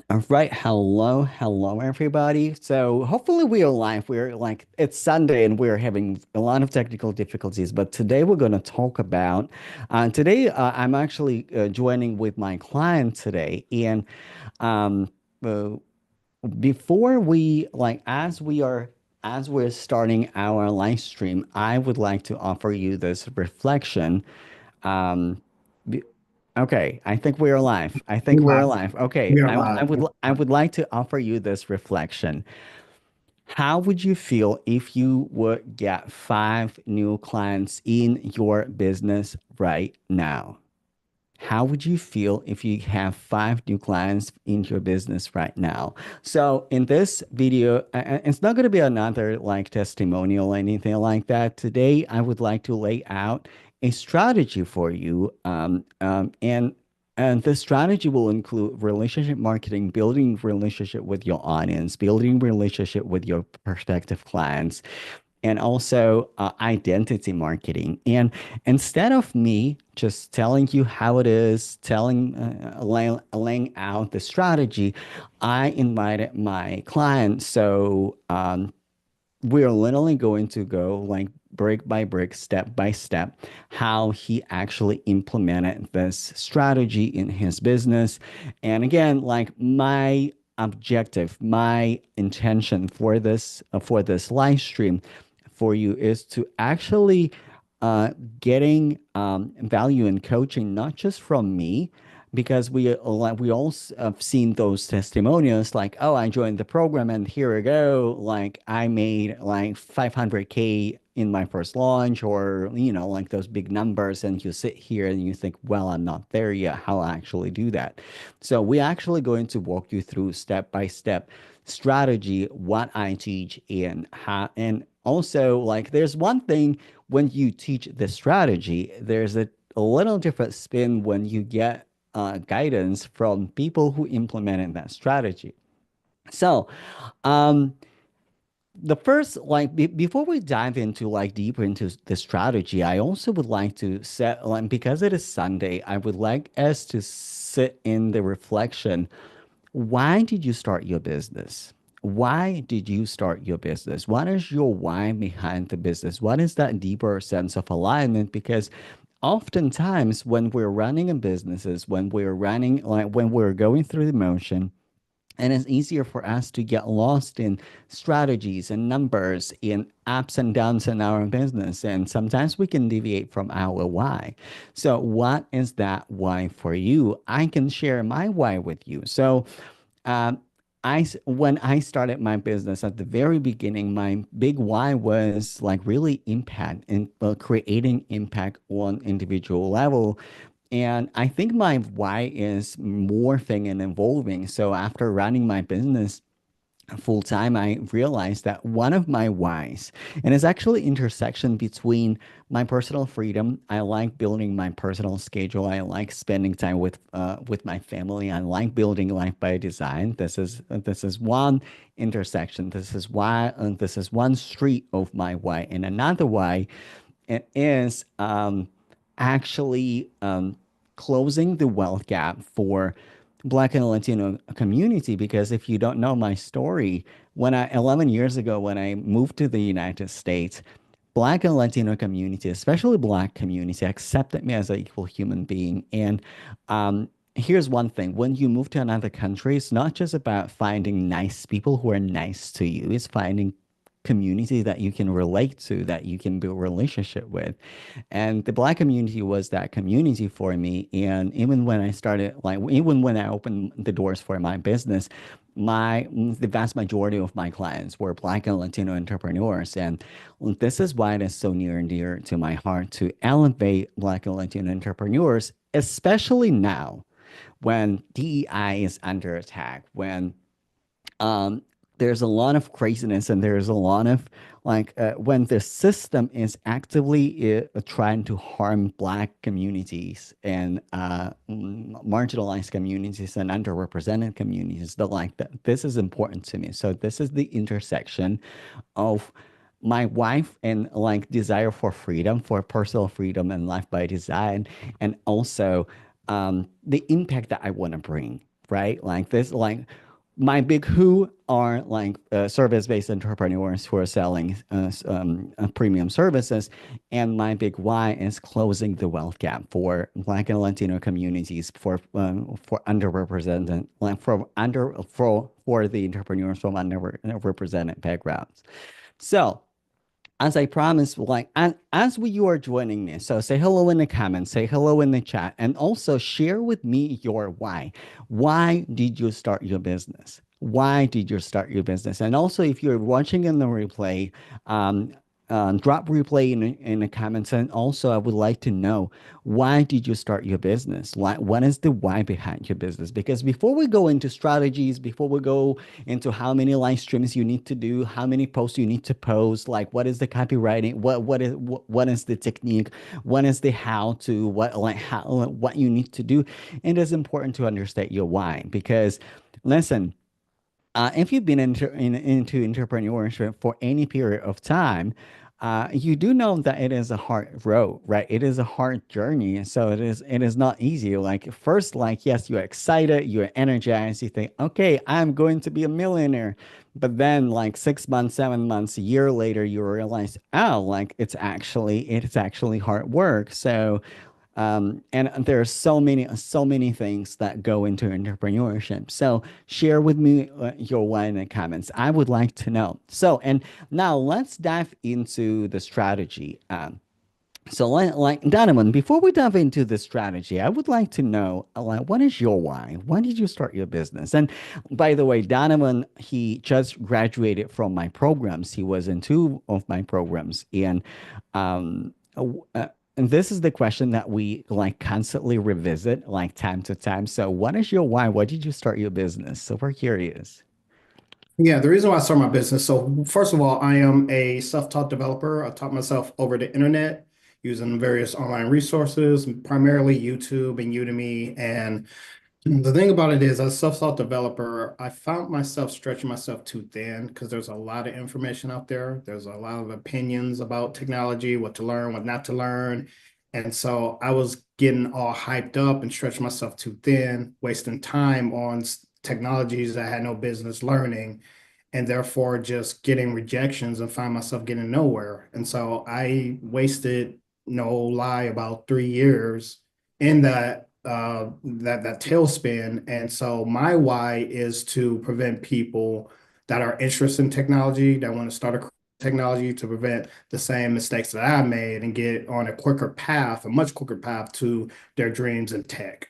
All right, hello everybody. So hopefully we are live. We're like it's Sunday and we're having a lot of technical difficulties, but today we're going to talk about. Today I'm actually joining with my client today, and um, uh, before we like as we're starting our live stream, I would like to offer you this reflection. Um, be- okay, I think we're live. I think We're we're live. live. Okay, We are live. I would like to offer you this reflection. How would you feel if you would get five new clients in your business right now? How would you feel if you have five new clients in your business right now? So in this video, it's not going to be another like testimonial or anything like that. Today, I would like to lay out a strategy for you. And this strategy will include relationship marketing, building relationship with your audience, building relationship with your prospective clients, and also identity marketing. And instead of me just telling you how it is, laying out the strategy, I invited my client. So we're literally going to go like brick by brick, step by step, how he actually implemented this strategy in his business. And again, like my objective, my intention for this live stream for you is to actually getting value in coaching, not just from me, because we all have seen those testimonials like, oh, I joined the program and here we go, like I made like 500K in my first launch, or like those big numbers, and you sit here and you think, well, I'm not there yet, how I actually do that. So we're actually going to walk you through step by step strategy, what I teach, and how. And also, like, there's one thing when you teach the strategy, there's a little different spin when you get guidance from people who implemented that strategy. So, um, the first, like, before we dive into like deeper into the strategy, I also would like to set, like, because it is Sunday, I would like us to sit in the reflection. Why did you start your business? Why did you start your business? What is your why behind the business? What is that deeper sense of alignment? Because oftentimes when we're running a businesses, when we're going through the motion, and it's easier for us to get lost in strategies and numbers, in ups and downs in our business. And sometimes we can deviate from our why. So, what is that why for you? I can share my why with you. So, um, when I started my business at the very beginning, my big why was like really impact and creating impact on individual level. And I think my why is morphing and evolving. So after running my business full time, I realized that one of my whys, and it's actually intersection between my personal freedom. I like building my personal schedule. I like spending time with my family. I like building life by design. This is one intersection. This is one street of my why, and another why it is actually closing the wealth gap for Black and Latino community. Because if you don't know my story, 11 years ago, when I moved to the United States, Black and Latino community, especially Black community, accepted me as an equal human being. And here's one thing: when you move to another country, it's not just about finding nice people who are nice to you; it's finding community that you can relate to, that you can build relationship with. And the Black community was that community for me. And even when I opened the doors for my business, the vast majority of my clients were Black and Latino entrepreneurs. And this is why it is so near and dear to my heart to elevate Black and Latino entrepreneurs, especially now when DEI is under attack, when um, there's a lot of craziness, and there's a lot of when the system is actively trying to harm Black communities and marginalized communities and underrepresented communities. That like that, this is important to me. So this is the intersection of my wife and like desire for freedom, for personal freedom and life by design, and also the impact that I want to bring right? Like this, like my big who are like service-based entrepreneurs who are selling premium services, and my big why is closing the wealth gap for Black and Latino communities, for underrepresented, like for the entrepreneurs from underrepresented backgrounds. So as I promised, like as you are joining me, so say hello in the comments, say hello in the chat, and also share with me your why. Why did you start your business? Why did you start your business? And also, if you're watching in the replay, um, drop replay in the comments. And also, I would like to know, why did you start your business? Like, what is the why behind your business? Because before we go into strategies, before we go into how many live streams you need to do, how many posts you need to post, like what is the copywriting, what is the technique, what is the how to, what you need to do. It is important to understand your why, because listen, if you've been into entrepreneurship for any period of time, you do know that it is a hard road, right? It is a hard journey. So it is not easy. Like first, like yes, you're excited, you're energized, you think, okay, I'm going to be a millionaire. But then like 6 months, 7 months, a year later, you realize, oh, like it's actually hard work. So and there are so many things that go into entrepreneurship. So share with me your why in the comments. I would like to know. So, and now let's dive into the strategy. So, like Donovan, before we dive into the strategy, I would like to know, like, what is your why? Why did you start your business? And by the way, Donovan, he just graduated from my programs. He was in two of my programs, and um, and this is the question that we like constantly revisit, like time to time. So, what is your why? Why did you start your business? So, we're curious. Yeah, the reason why I started my business. So, first of all, I am a self-taught developer. I taught myself over the internet using various online resources, primarily YouTube and Udemy. And the thing about it is, as a self-taught developer, I found myself stretching myself too thin because there's a lot of information out there. There's a lot of opinions about technology, what to learn, what not to learn. And so I was getting all hyped up and stretching myself too thin, wasting time on technologies I had no business learning, and therefore just getting rejections and find myself getting nowhere. And so I wasted, no lie, about 3 years in that tailspin. And so my why is to prevent people that are interested in technology, that want to start a technology, to prevent the same mistakes that I made and get on a quicker path, a much quicker path to their dreams in tech.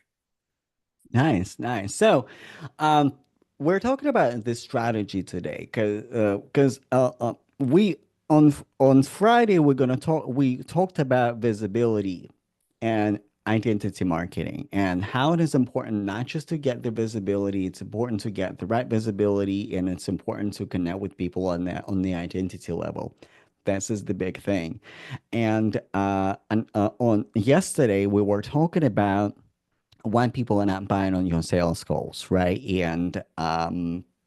Nice, nice. So, um, we're talking about this strategy today because we on Friday we're gonna talk. We talked about visibility and identity marketing and how it is important not just to get the visibility. It's important to get the right visibility, and it's important to connect with people on the identity level. This is the big thing. And on yesterday we were talking about when people are not buying on your sales goals, right? And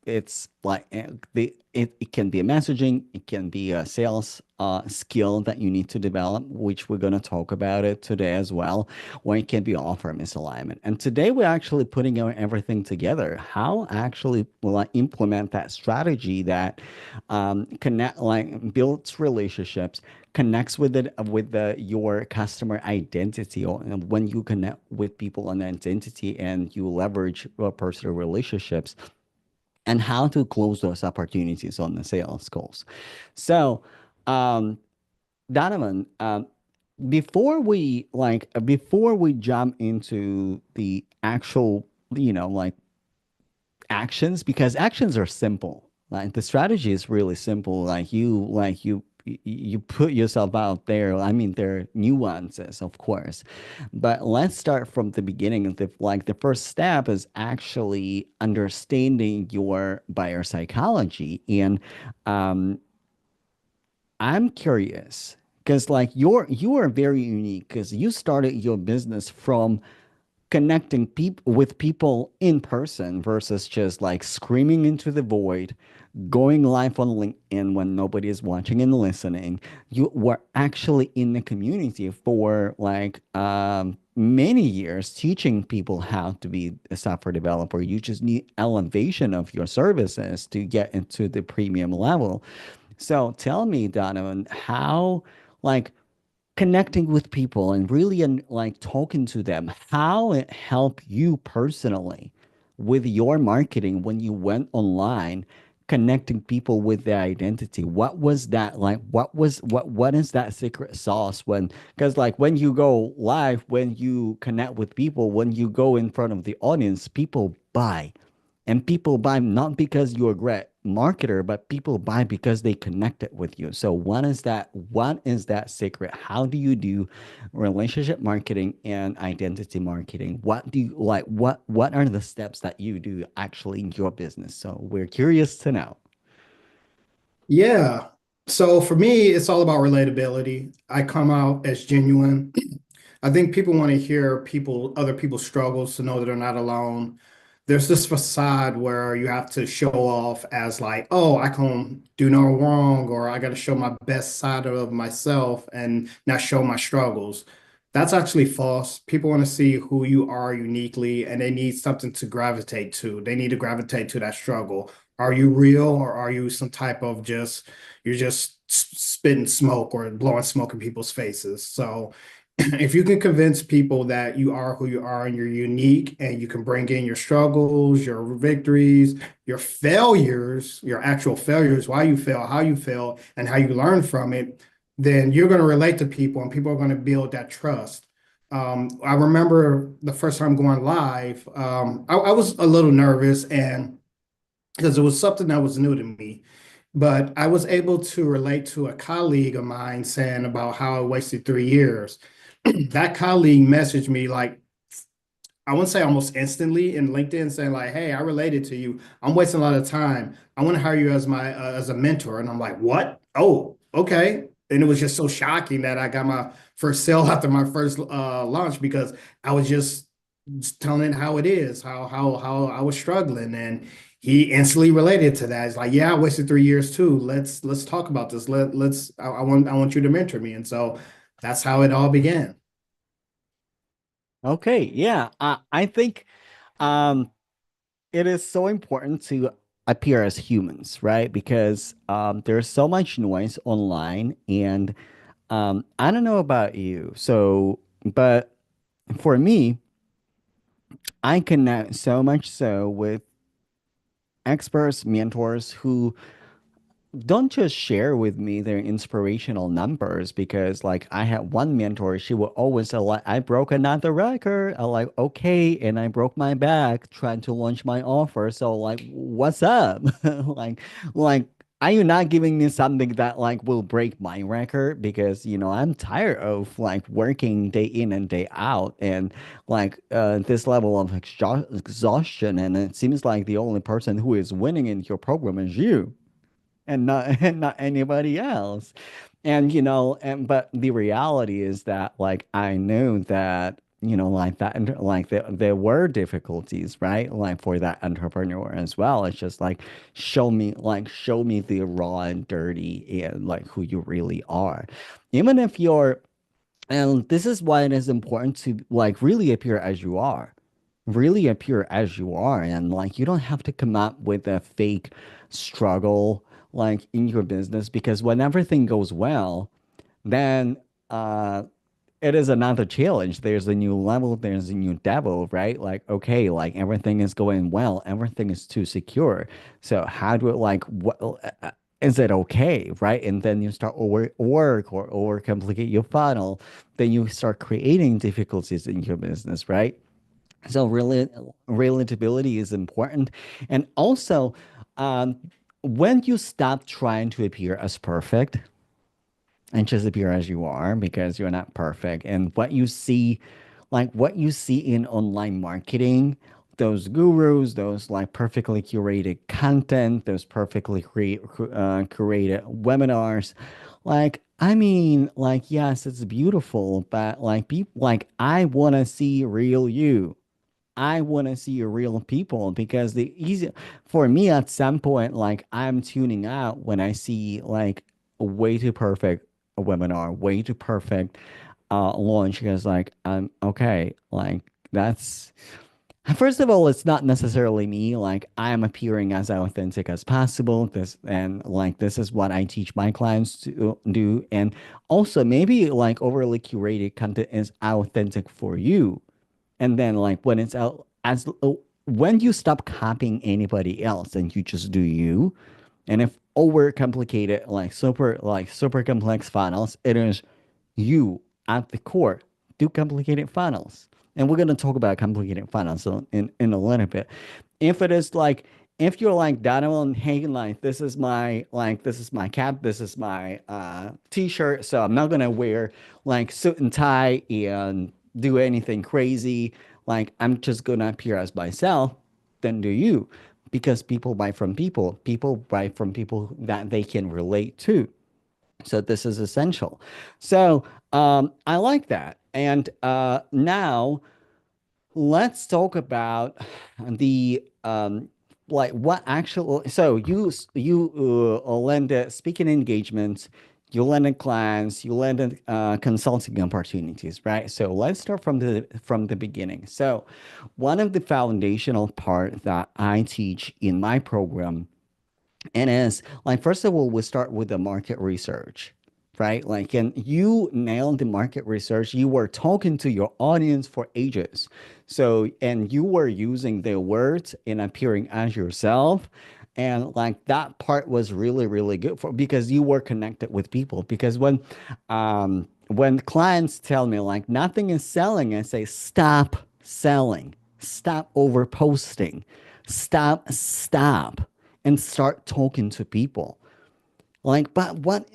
it's like it can be a messaging, it can be a sales skill that you need to develop, which we're going to talk about it today as well, or it can be offer misalignment. And today we're actually putting everything together. How actually will I implement that strategy that connect like builds relationships, connects with it with your customer identity, or when you connect with people on identity and you leverage personal relationships, and how to close those opportunities on the sales calls. So, um, Donovan, before we jump into the actual, like actions, because actions are simple. Like the strategy is really simple. You put yourself out there. I mean, there are nuances, of course, but let's start from the beginning. The first step is actually understanding your buyer psychology. And um, I'm curious because you are very unique because you started your business from connecting people with people in person versus just like screaming into the void, going live on LinkedIn when nobody is watching and listening. You were actually in the community for like many years teaching people how to be a software developer. You just need elevation of your services to get into the premium level. So tell me, Donovan, how like connecting with people and really like talking to them, how it helped you personally with your marketing when you went online, connecting people with their identity. What was that like? What is that secret sauce when, because like when you go live, when you connect with people, when you go in front of the audience, people buy. And people buy not because you're a great marketer, but people buy because they connected with you. So what is that secret? How do you do relationship marketing and identity marketing? What do you like? What are the steps that you do actually in your business? So we're curious to know. Yeah. So for me, it's all about relatability. I come out as genuine. I think people want to hear other people's struggles to know that they're not alone. There's this facade where you have to show off as like, oh, I can do no wrong, or I got to show my best side of myself and not show my struggles. That's actually false. People want to see who you are uniquely, and they need something to gravitate to. They need to gravitate to that struggle. Are you real, or are you some type of you're just spitting smoke or blowing smoke in people's faces? So if you can convince people that you are who you are and you're unique and you can bring in your struggles, your victories, your failures, your actual failures, why you fail, how you fail, and how you learn from it, then you're going to relate to people and people are going to build that trust. I remember the first time going live, I was a little nervous and because it was something that was new to me. But I was able to relate to a colleague of mine saying about how I wasted 3 years. That colleague messaged me like I want to say almost instantly in LinkedIn saying like, "Hey, I related to you. I'm wasting a lot of time. I want to hire you as my as a mentor." And I'm like, "What? Oh, okay." And it was just so shocking that I got my first sale after my first launch because I was just telling it how it is, how I was struggling, and he instantly related to that. It's like, "Yeah, I wasted 3 years too. Let's talk about this. I want you to mentor me." And so that's how it all began. Okay, yeah, I think um, it is so important to appear as humans, right? Because there's so much noise online, and I don't know about you, so but for me, I connect so much so with experts, mentors who don't just share with me their inspirational numbers because like I had one mentor, she would always say like I broke another record. I'm like, okay, and I broke my back trying to launch my offer. So like what's up? like are you not giving me something that like will break my record? Because I'm tired of like working day in and day out and like this level of exhaustion, and it seems like the only person who is winning in your program is you and not and not anybody else. And but the reality is that like I knew that like that like there were difficulties, right? Like for that entrepreneur as well. It's just like show me the raw and dirty and like who you really are. Even if you're and this is why it is important to like really appear as you are. Really appear as you are. And like you don't have to come up with a fake struggle like in your business because when everything goes well, then uh it is another challenge. There's a new level, there's a new devil, right? Like, okay, like everything is going well, everything is too secure. So how do it like what is it okay, right? And then you start work or over complicate your funnel, then you start creating difficulties in your business, right? So really, relatability is important, and also um, when you stop trying to appear as perfect and just appear as you are because you're not perfect. And what you see, like what you see in online marketing, those gurus, those like perfectly curated content, those perfectly curated webinars, like I mean, like yes, it's beautiful, but like people, like I want to see real you. I want to see real people because the easy for me at some point, like I'm tuning out when I see like a way too perfect webinar, way too perfect launch because like I'm okay, like that's first of all, it's not necessarily me. Like I am appearing as authentic as possible. This and like this is what I teach my clients to do. And also maybe like overly curated content is authentic for you. And then like when it's out as when you stop copying anybody else and you just do you, and if over complicated like super complex funnels, it is you at the core do complicated funnels. And we're gonna talk about complicated funnels in a little bit. If it is like if you're like Donovan Hagen, like this is my cap, this is my t-shirt, so I'm not gonna wear like suit and tie and do anything crazy. Like I'm just gonna appear as myself, then do you. Because people buy from people. People buy from people that they can relate to. So this is essential. So I like that. And now let's talk about the like what actual. So you landed speaking engagements, you landed clients, you landed consulting opportunities, right? So let's start from the beginning. So one of the foundational part that I teach in my program and as like first of all, we start with the market research, right? Like, and you nailed the market research. You were talking to your audience for ages. So, and you were using their words and appearing as yourself. And like that part was really, really good for because you were connected with people. Because when clients tell me like nothing is selling, I say, stop selling, stop over posting, stop and start talking to people. Like, but what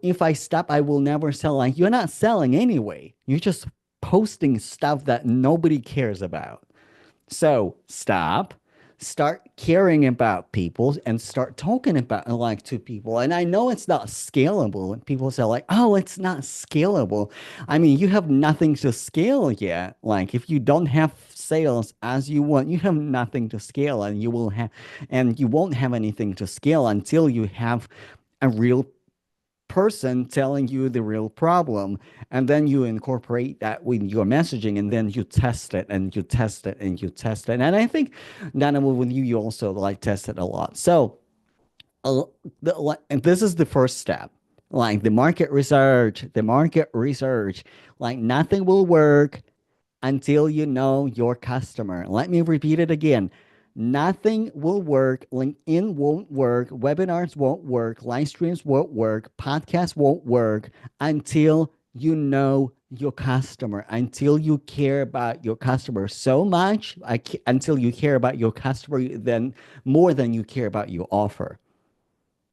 if I stop? I will never sell. Like, you're not selling anyway. You're just posting stuff that nobody cares about. So stop, start caring about people and start talking about like to people. And I know it's not scalable. And people say like, oh, it's not scalable. I mean, you have nothing to scale yet. Like if you don't have sales as you want, you have nothing to scale and you won't have anything to scale until you have a real person telling you the real problem and then you incorporate that with your messaging and then you test it and you test it and you test it and I think Dana with you also like test it a lot so uh, and this is the first step like the market research like nothing will work until you know your customer. Let me repeat it again. Nothing will work. LinkedIn won't work. Webinars won't work. Live streams won't work. Podcasts won't work until you know your customer, until you care about your customer so much, until you care about your customer then more than you care about your offer.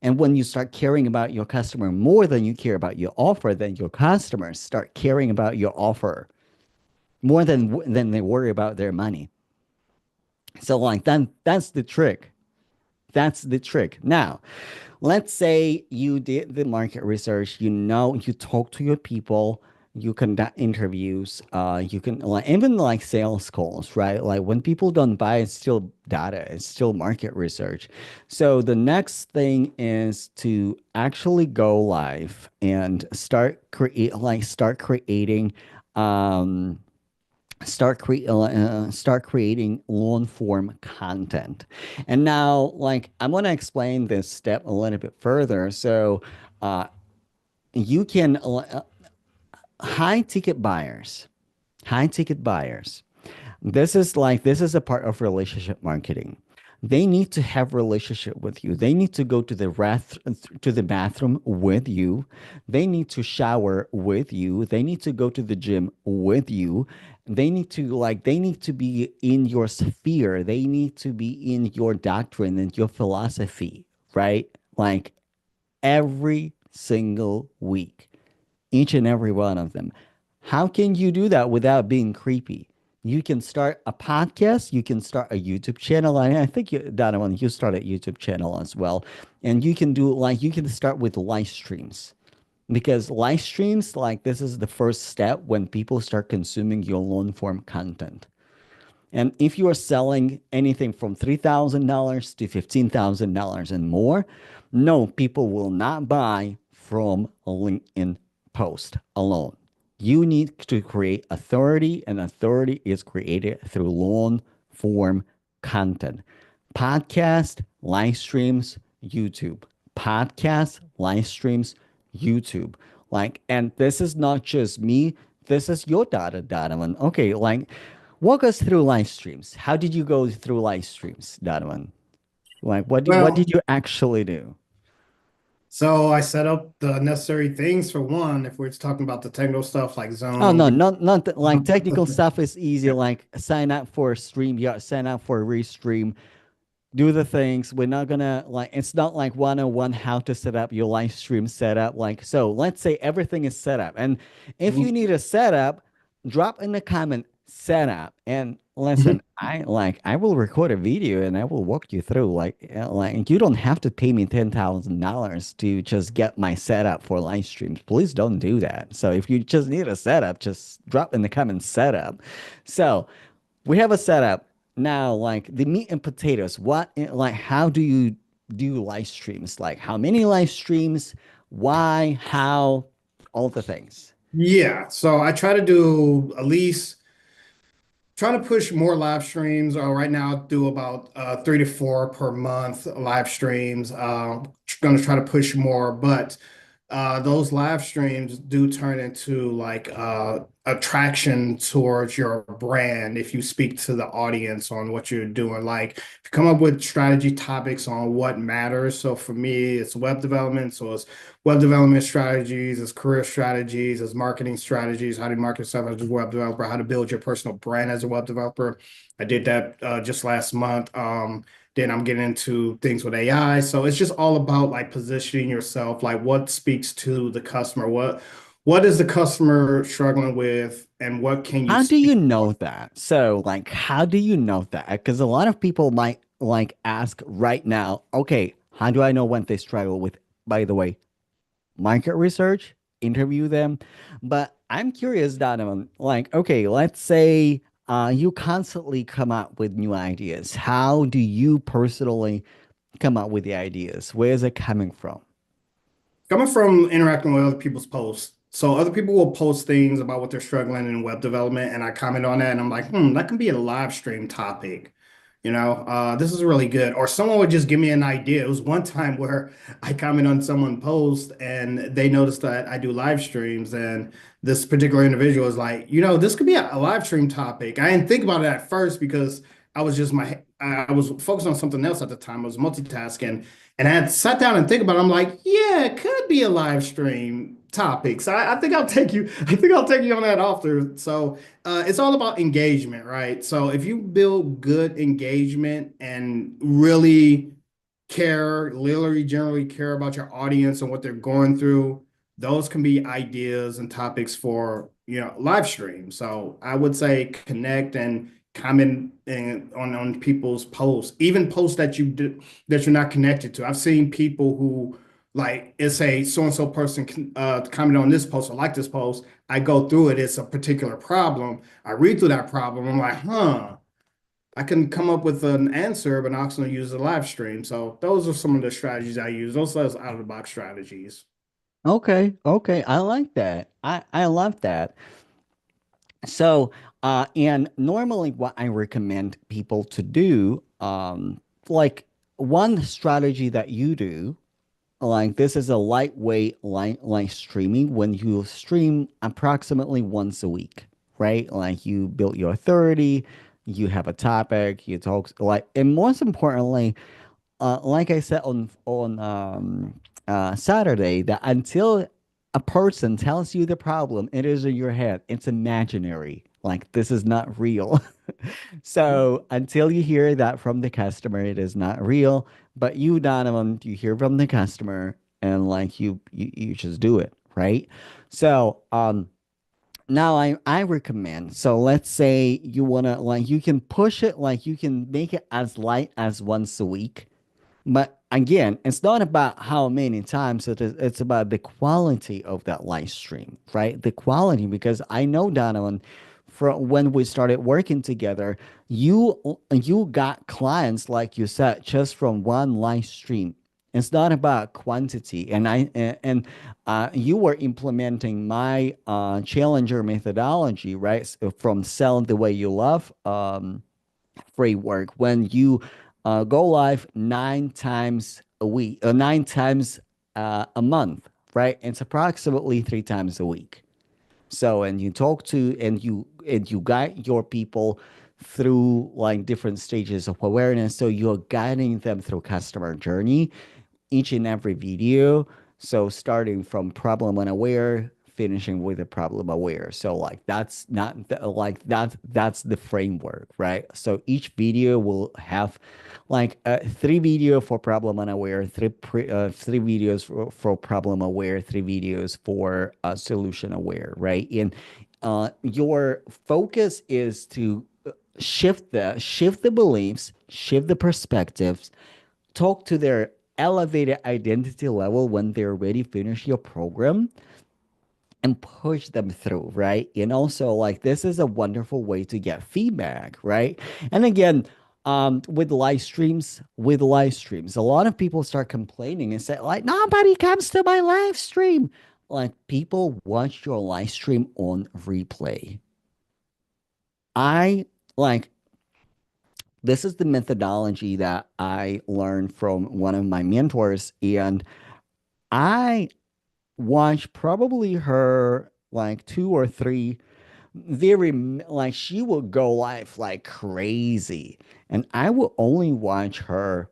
And when you start caring about your customer more than you care about your offer, then your customers start caring about your offer more than they worry about their money. So like that's the trick. That's the trick. Now, let's say you did the market research, you know, you talk to your people, you conduct interviews, you can like even like sales calls, right? Like when people don't buy, it's still data, it's still market research. So the next thing is to actually go live and start creating um start creating long form content. And now, like I'm gonna explain this step a little bit further. So, uh, you can high ticket buyers, high ticket buyers. This is a part of relationship marketing. They need to have relationship with you. They need to go to to the bathroom with you. They need to shower with you. They need to go to the gym with you. They need to be in your sphere. They need to be in your doctrine and your philosophy, right? Like every single week, each and every one of them. How can you do that without being creepy? You can start a podcast, you can start a YouTube channel. I think you, Donovan, you start a YouTube channel as well. And you can do like, you can start with live streams because live streams, like, this is the first step when people start consuming your long form content. And if you are selling anything from $3,000 to $15,000 and more, no, people will not buy from a LinkedIn post alone. You need to create authority, and authority is created through long form content. Podcast, live streams, YouTube. Podcast, live streams, YouTube. Like, and this is not just me, this is your data, Donovan. Okay, like, walk us through live streams. How did you go through live streams, Donovan? Like, what did Well, you actually do? so I set up the necessary things for one, if we're just talking about the technical stuff like Oh no, Zoom. not like technical stuff is easy. Like sign up for a stream, yeah, sign up for a restream, do the things. We're not gonna like it's not like 101 how to set up your live stream setup. Like, so let's say everything is set up. And if you need a setup, drop in the comment setup. And listen, I will record a video and I will walk you through. Like you don't have to pay me $10,000 to just get my setup for live streams. Please don't do that. So if you just need a setup, just drop in the comments setup. So we have a setup now, like the meat and potatoes. Like, how do you do live streams? Like, how many live streams? Why? How? All the things. Yeah, so I try to do at least trying to push more live streams. Right now, I do about 3 to 4 per month live streams. Going to try to push more, but those live streams do turn into like attraction towards your brand if you speak to the audience on what you're doing. Like, if you come up with strategy topics on what matters. So for me, it's web development. So it's web development strategies, it's career strategies, it's marketing strategies, how to market yourself as a web developer, how to build your personal brand as a web developer. I did that just last month. Then I'm getting into things with AI. So it's just all about like positioning yourself, like what speaks to the customer, what is the customer struggling with, and what can you How do speak you for? know that? So, like, how do you know that? Because a lot of people might like ask right now, okay, how do I know when they struggle with, by the way, market research, interview them. But I'm curious, Donovan, like, okay, let's say you constantly come up with new ideas. How do you personally come up with the ideas? Where is it coming from? Coming from interacting with other people's posts. So other people will post things about what they're struggling in web development, and I comment on that, and I'm like, that can be a live stream topic. This is really good. Or someone would just give me an idea. It was one time where I comment on someone post and they noticed that I do live streams, and this particular individual was like, this could be a live stream topic. I didn't think about it at first because I was focused on something else at the time. I was multitasking. And I had sat down and think about it. I'm like, yeah, it could be a live stream topic. So I think I'll take you. I think I'll take you on that offer. So it's all about engagement, right? So if you build good engagement and really care, literally generally care about your audience and what they're going through, those can be ideas and topics for, live stream. So I would say connect and comment on people's posts, even posts that you do that you're not connected to. I've seen people who like it's a so and so person comment on this post or like this post. I go through it. It's a particular problem. I read through that problem. I'm like, I can come up with an answer, but I also use a live stream. So those are some of the strategies I use. Those are out of the box strategies. Okay, okay, I like that. I love that. So, and normally what I recommend people to do, like one strategy that you do, like this is a lightweight like streaming when you stream approximately once a week, right? Like you build your authority, you have a topic, you talk like, and most importantly, like I said on Saturday, that until a person tells you the problem, it is in your head. It's imaginary. Like this is not real. So until you hear that from the customer, it is not real. But you, Donovan, you hear from the customer, and like you just do it, right? So now I recommend. So let's say you wanna like you can push it, like you can make it as light as once a week, but again, it's not about how many times it is, it's about the quality of that live stream, right? The quality, because I know, Donovan, from when we started working together, you got clients, like you said, just from one live stream. It's not about quantity. And you were implementing my challenger methodology, right? So from Sell the Way You Love framework, when you go live 9 times a week, 9 times a month, right? It's approximately 3 times a week. So, and you talk to and you guide your people through like different stages of awareness. So you're guiding them through customer journey each and every video. So starting from problem unaware, finishing with the problem aware. So like that's not like that's the framework, right? So each video will have like three video for problem unaware, three videos for problem aware, three videos for solution aware, right? And your focus is to shift the beliefs, shift the perspectives, talk to their elevated identity level when they already finish your program, and push them through, right? And also, like, this is a wonderful way to get feedback, right? And again, with live streams, a lot of people start complaining and say, like, nobody comes to my live stream. Like, people watch your live stream on replay. I like this is the methodology that I learned from one of my mentors, and I watched probably her like two or three like she would go live like crazy, and I would only watch her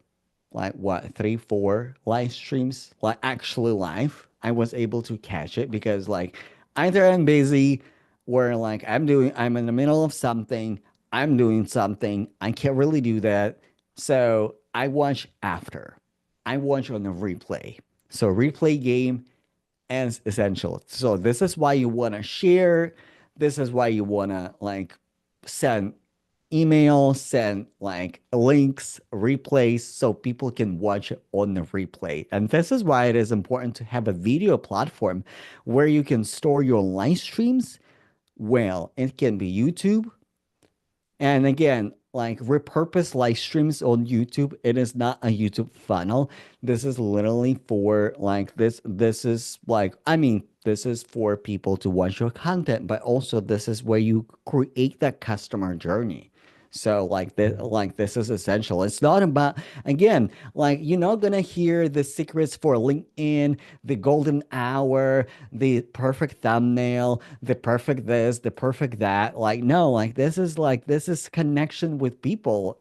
like what, three, four live streams, like actually live. I was able to catch it because like either I'm busy or like I'm in the middle of something, I'm doing something, I can't really do that. So I watch after. I watch on the replay. So replay game is essential. So this is why you want to share. This is why you want to like send emails, send like links, replays, so people can watch it on the replay. And this is why it is important to have a video platform where you can store your live streams. Well, it can be YouTube, and again, like repurpose live streams on YouTube. It is not a YouTube funnel. This is literally for like this is like, I mean, this is for people to watch your content, but also this is where you create that customer journey. So like this is essential. It's not about, again, like you're not gonna hear the secrets for LinkedIn, the golden hour, the perfect thumbnail, the perfect this, the perfect that. Like, no, like this is connection with people,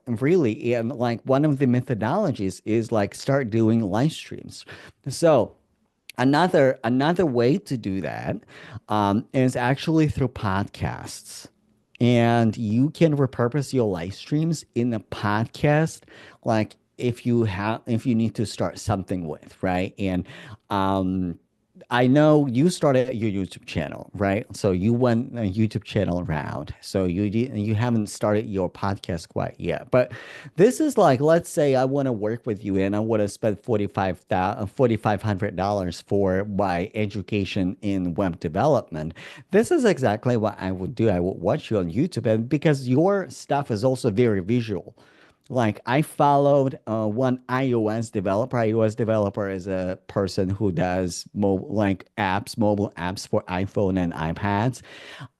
really. And like one of the methodologies is like start doing live streams. So another way to do that is actually through podcasts. And you can repurpose your live streams in a podcast, like if you need to start something with, right? And um, I know you started your YouTube channel, right? So you went a YouTube channel around. So you haven't started your podcast quite yet. But this is like, let's say I want to work with you and I want to spend $4,500 for my education in web development. This is exactly what I would do. I would watch you on YouTube, and because your stuff is also very visual. Like I followed one iOS developer. iOS developer is a person who does mobile apps for iPhone and iPads.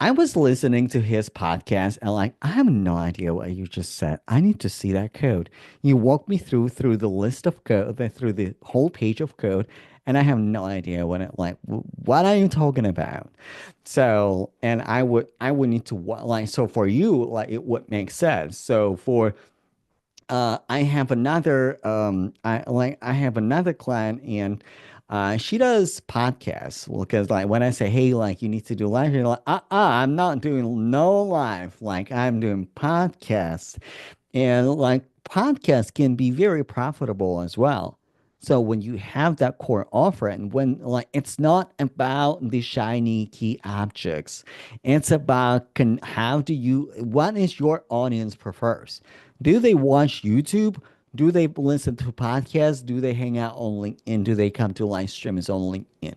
I was listening to his podcast and like, I have no idea what you just said. I need to see that code. You walked me through the list of code, through the whole page of code, and I have no idea what are you talking about? So, and I would need to like, so for you, like it would make sense. So for I have another I have another client, and she does podcasts. Well, because like when I say, hey, like you need to do live, you're like, I'm not doing no live. Like I'm doing podcasts. And like podcasts can be very profitable as well. So when you have that core offer, and when like it's not about the shiny key objects, it's about how do you, what is your audience prefers? Do they watch YouTube? Do they listen to podcasts? Do they hang out on LinkedIn? Do they come to live streams on LinkedIn?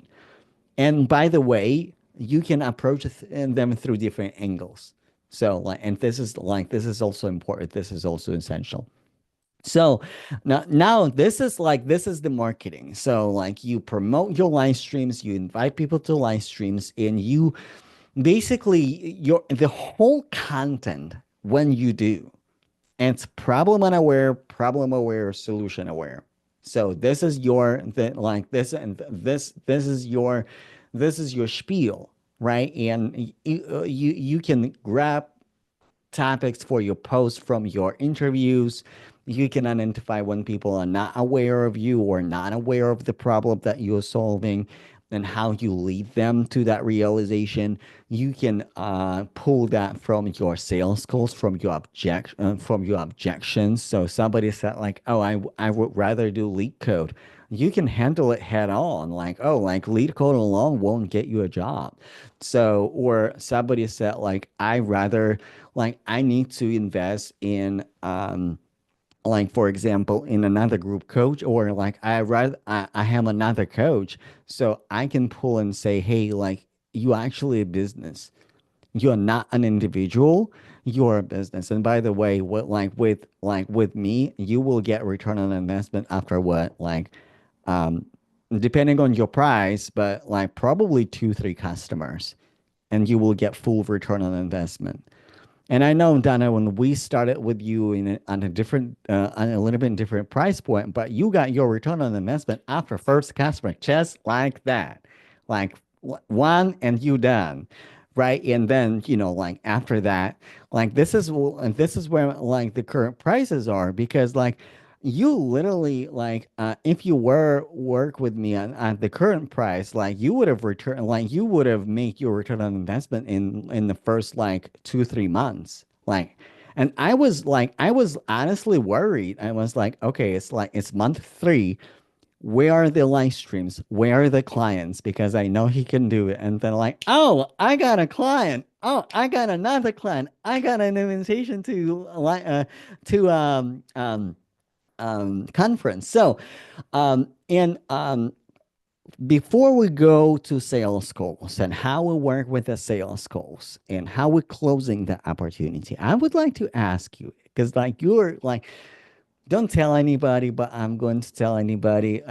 And by the way, you can approach them through different angles. So like, and this is also important. This is also essential. So now this is the marketing. So like you promote your live streams, you invite people to live streams, and you basically your the whole content when you do, it's problem aware, solution aware. So this is your the, like this and this is your spiel, right? And you can grab topics for your posts from your interviews. You can identify when people are not aware of you or not aware of the problem that you're solving and how you lead them to that realization. You can pull that from your sales calls, from your objections. So somebody said like, "Oh, I would rather do lead code." You can handle it head on, like, "Oh, like lead code alone won't get you a job." So, or somebody said like, "I rather like I need to invest in like for example in another group coach or like I have another coach so I can pull and say hey like you actually a business, you're not an individual, you're a business, and by the way what like with me you will get return on investment after what like um depending on your price but like probably 2 3 customers and you will get full return on investment. And I know, Donna, when we started with you on a different, on a little bit different price point, but you got your return on investment after first customer, just like that, like one and you done, right? And then like after that, like and this is where like the current prices are because like you literally like if you were work with me on the current price like you would have returned like you would have made your return on investment in the first like 2 3 months like and I was honestly worried. I was like okay it's like it's month 3, where are the live streams, where are the clients because I know he can do it, and then like oh I got a client, oh I got another client, I got an invitation to conference. So, and before we go to sales calls and how we work with the sales calls and how we're closing the opportunity, I would like to ask you because, like, you're like, don't tell anybody, but I'm going to tell everybody.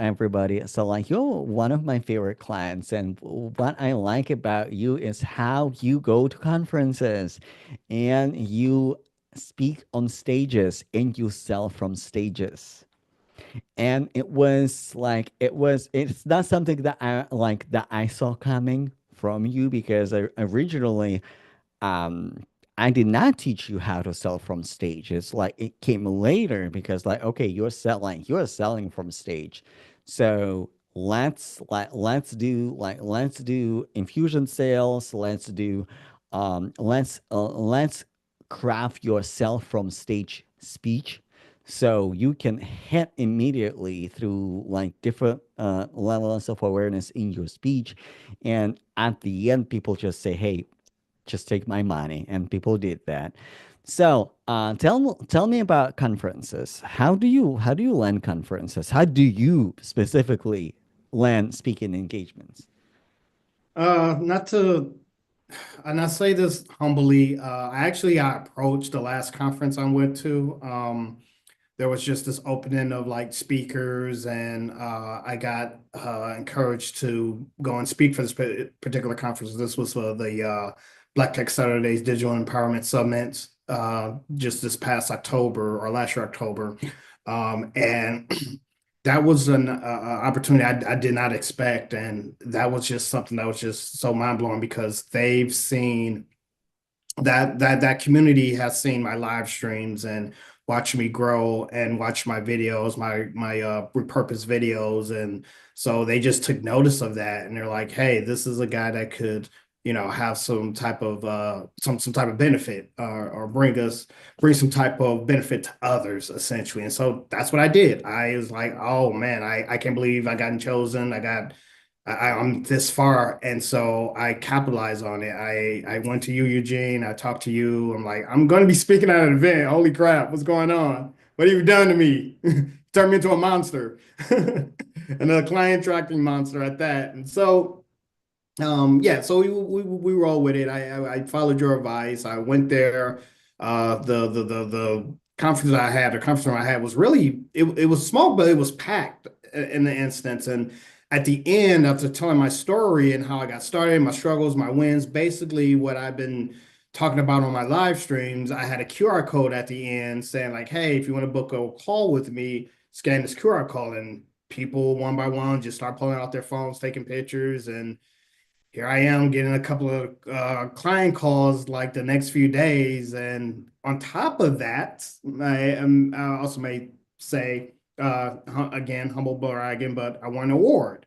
So, like, you're one of my favorite clients, and what I like about you is how you go to conferences and you speak on stages and you sell from stages, and it was like it's not something that I saw coming from you because originally um I did not teach you how to sell from stage. It's like it came later because like okay you're selling from stage, so let's do infusion sales, let's craft your sell from stage speech so you can hit immediately through like different levels of awareness in your speech, and at the end people just say hey just take my money, and people did that. So tell me about conferences. How do you land conferences? How do you specifically land speaking engagements? Not to, and I say this humbly, I approached the last conference I went to. There was just this opening of like speakers, and I got encouraged to go and speak for this particular conference. This was for the Black Tech Saturdays Digital Empowerment Summit just this past October or last year October, and that was an opportunity I did not expect, and that was just something that was just so mind blowing because they've seen that community has seen my live streams and watched me grow and watch my videos, my repurposed videos, and so they just took notice of that, and they're like, "Hey, this is a guy that could, have some type of some type of benefit or bring some type of benefit to others, essentially." And so that's what I did. I was like, "Oh man, I can't believe I gotten chosen. I'm this far," and so I capitalized on it. I went to you, Eugene. I talked to you. I'm like, I'm going to be speaking at an event. Holy crap, what's going on? What have you done to me? Turned me into a monster, and a client tracking monster at that. And so Yeah, so we roll with it. I followed your advice. I went there. The conference I had, the conference I had was really it was small, but it was packed in the instance. And at the end, after telling my story and how I got started, my struggles, my wins, basically what I've been talking about on my live streams, I had a QR code at the end saying like, "Hey, if you want to book a call with me, scan this QR code." And people one by one just start pulling out their phones, taking pictures, and here I am getting a couple of client calls like the next few days. And on top of that, I also may say, again, humble bragging, but I won an award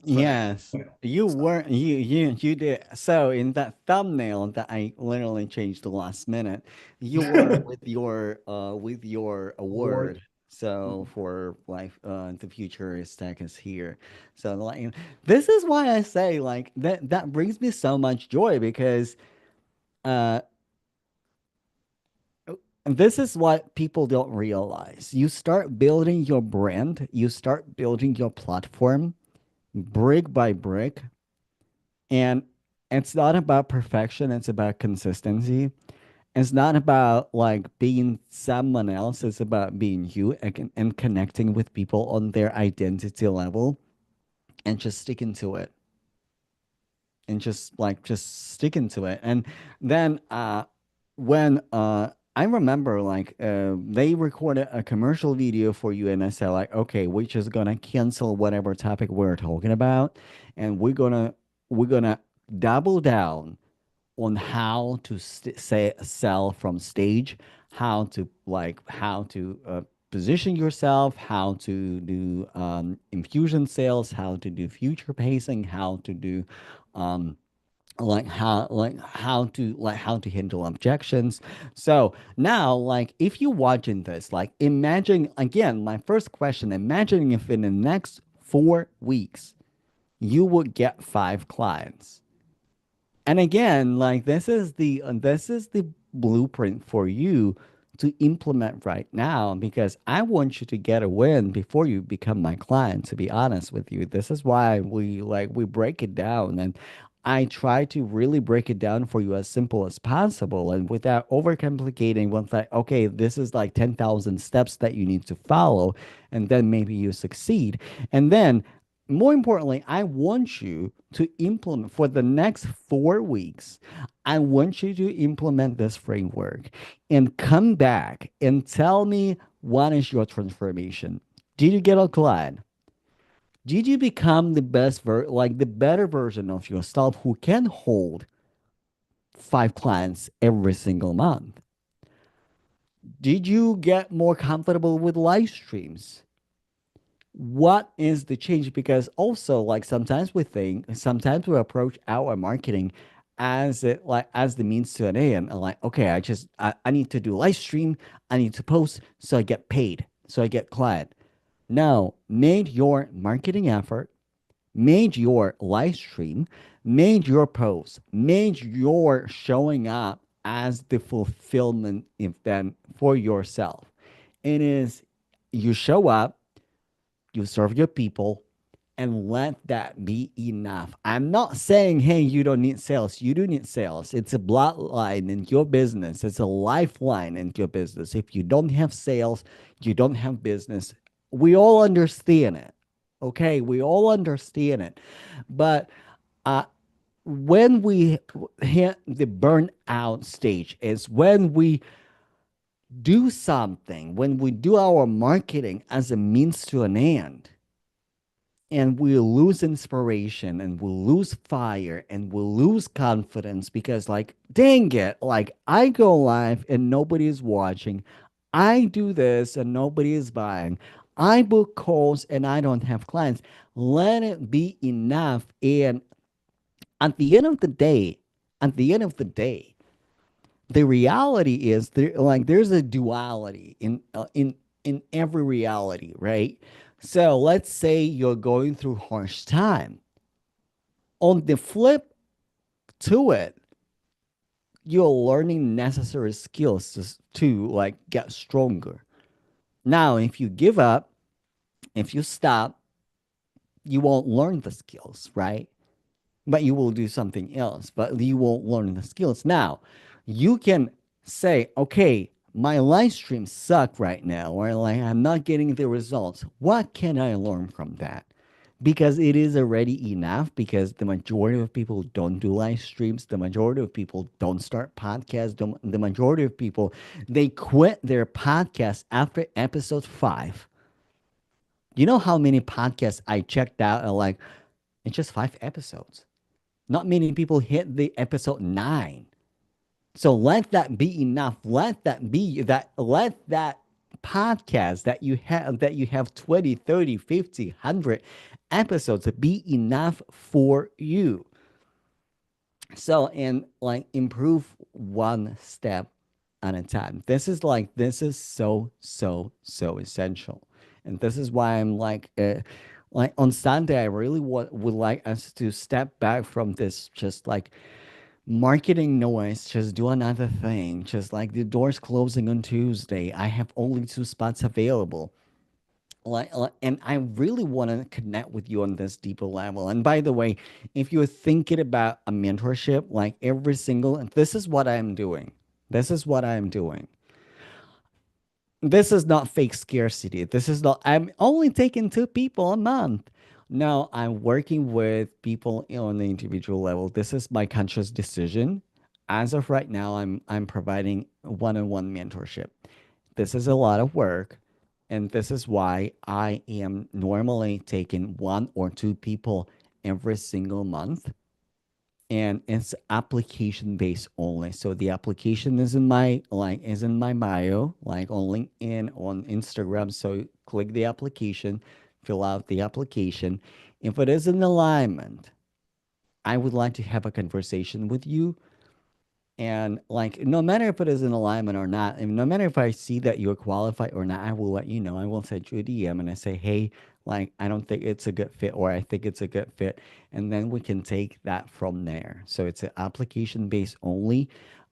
for that. Yes, you So, weren't you did. So in that thumbnail that I literally changed the last minute, you were with your award. award. So for life, the future is tech is here. So like this is why I say like that brings me so much joy because uh this is what people don't realize. You start building your brand, you start building your platform brick by brick. And it's not about perfection, it's about consistency. It's not about like being someone else, it's about being you and connecting with people on their identity level and just sticking to it and just sticking to it. And then when I remember like they recorded a commercial video for you and I said like, okay, we're just gonna cancel whatever topic we're talking about and we're gonna double down on how to say sell from stage, how to position yourself, how to do infusion sales, how to do future pacing, how to do um, how to handle objections. So now like if you're watching this, like imagine again my first question, imagine if in the next 4 weeks you would get 5 clients. And again, like this is the blueprint for you to implement right now because I want you to get a win before you become my client, to be honest with you. This is why we break it down and I try to really break it down for you as simple as possible and without overcomplicating with like, okay, this is like 10,000 steps that you need to follow and then maybe you succeed. And then more importantly, I want you to implement for the next 4 weeks. I want you to implement this framework and come back and tell me what is your transformation. Did you get a client? Did you become the like the better version of yourself who can hold 5 clients every single month? Did you get more comfortable with live streams? What is the change? Because also, like sometimes we approach our marketing as it like as the means to an end. And like, okay, I need to do live stream, I need to post so I get paid, so I get client. No, made your marketing effort, made your live stream, made your post, made your showing up as the fulfillment event for yourself. It is you show up, you serve your people, and let that be enough. I'm not saying, hey, you don't need sales. You do need sales. It's a bloodline in your business, it's a lifeline in your business. If you don't have sales, you don't have business. We all understand it. Okay, we all understand it. But uh, when we hit the burnout stage, is when we do something, when we do our marketing as a means to an end and we lose inspiration and we lose fire and we lose confidence because like dang it, like I go live and nobody is watching, I do this and nobody is buying, I book calls and I don't have clients. Let it be enough. And at the end of the day, at the end of the day, the reality is there's a duality in every reality, right? So let's say you're going through harsh time. On the flip to it, you're learning necessary skills to like get stronger. Now, if you give up, if you stop, you won't learn the skills, right? but you will do something else, but you won't learn the skills. Now, you can say, okay, my live streams suck right now, or like I'm not getting the results. What can I learn from that? Because it is already enough, because the majority of people don't do live streams, the majority of people don't start podcasts, the majority of people, they quit their podcast after episode 5. You know how many podcasts I checked out and like, it's just 5 episodes. Not many people hit the episode 9. So let that be enough. Let that be that, let that podcast that you have 20, 30, 50, 100 episodes be enough for you. So, and like improve one step at a time. This is so essential. And this is why I'm like on Sunday I really would like us to step back from this just like marketing noise, just do another thing. Just like the doors closing on Tuesday, I have only 2 spots available. And I really want to connect with you on this deeper level. And by the way, if you're thinking about a mentorship, like every single, this is what I'm doing. This is what I'm doing. This is not fake scarcity. This is not, I'm only taking 2 people a month. No, I'm working with people on the individual level. This is my conscious decision. As of right now, I'm providing one-on-one mentorship. This is a lot of work, and this is why I am normally taking 1 or 2 people every single month, and it's application based only. So the application is in my bio, like on LinkedIn, on Instagram. So click the application, fill out the application. If it is in alignment, I would like to have a conversation with you. And like, no matter if it is in alignment or not, and no matter if I see that you're qualified or not, I will let you know. I will send you a DM and I say, hey, like, I don't think it's a good fit, or I think it's a good fit. And then we can take that from there. So it's an application based only.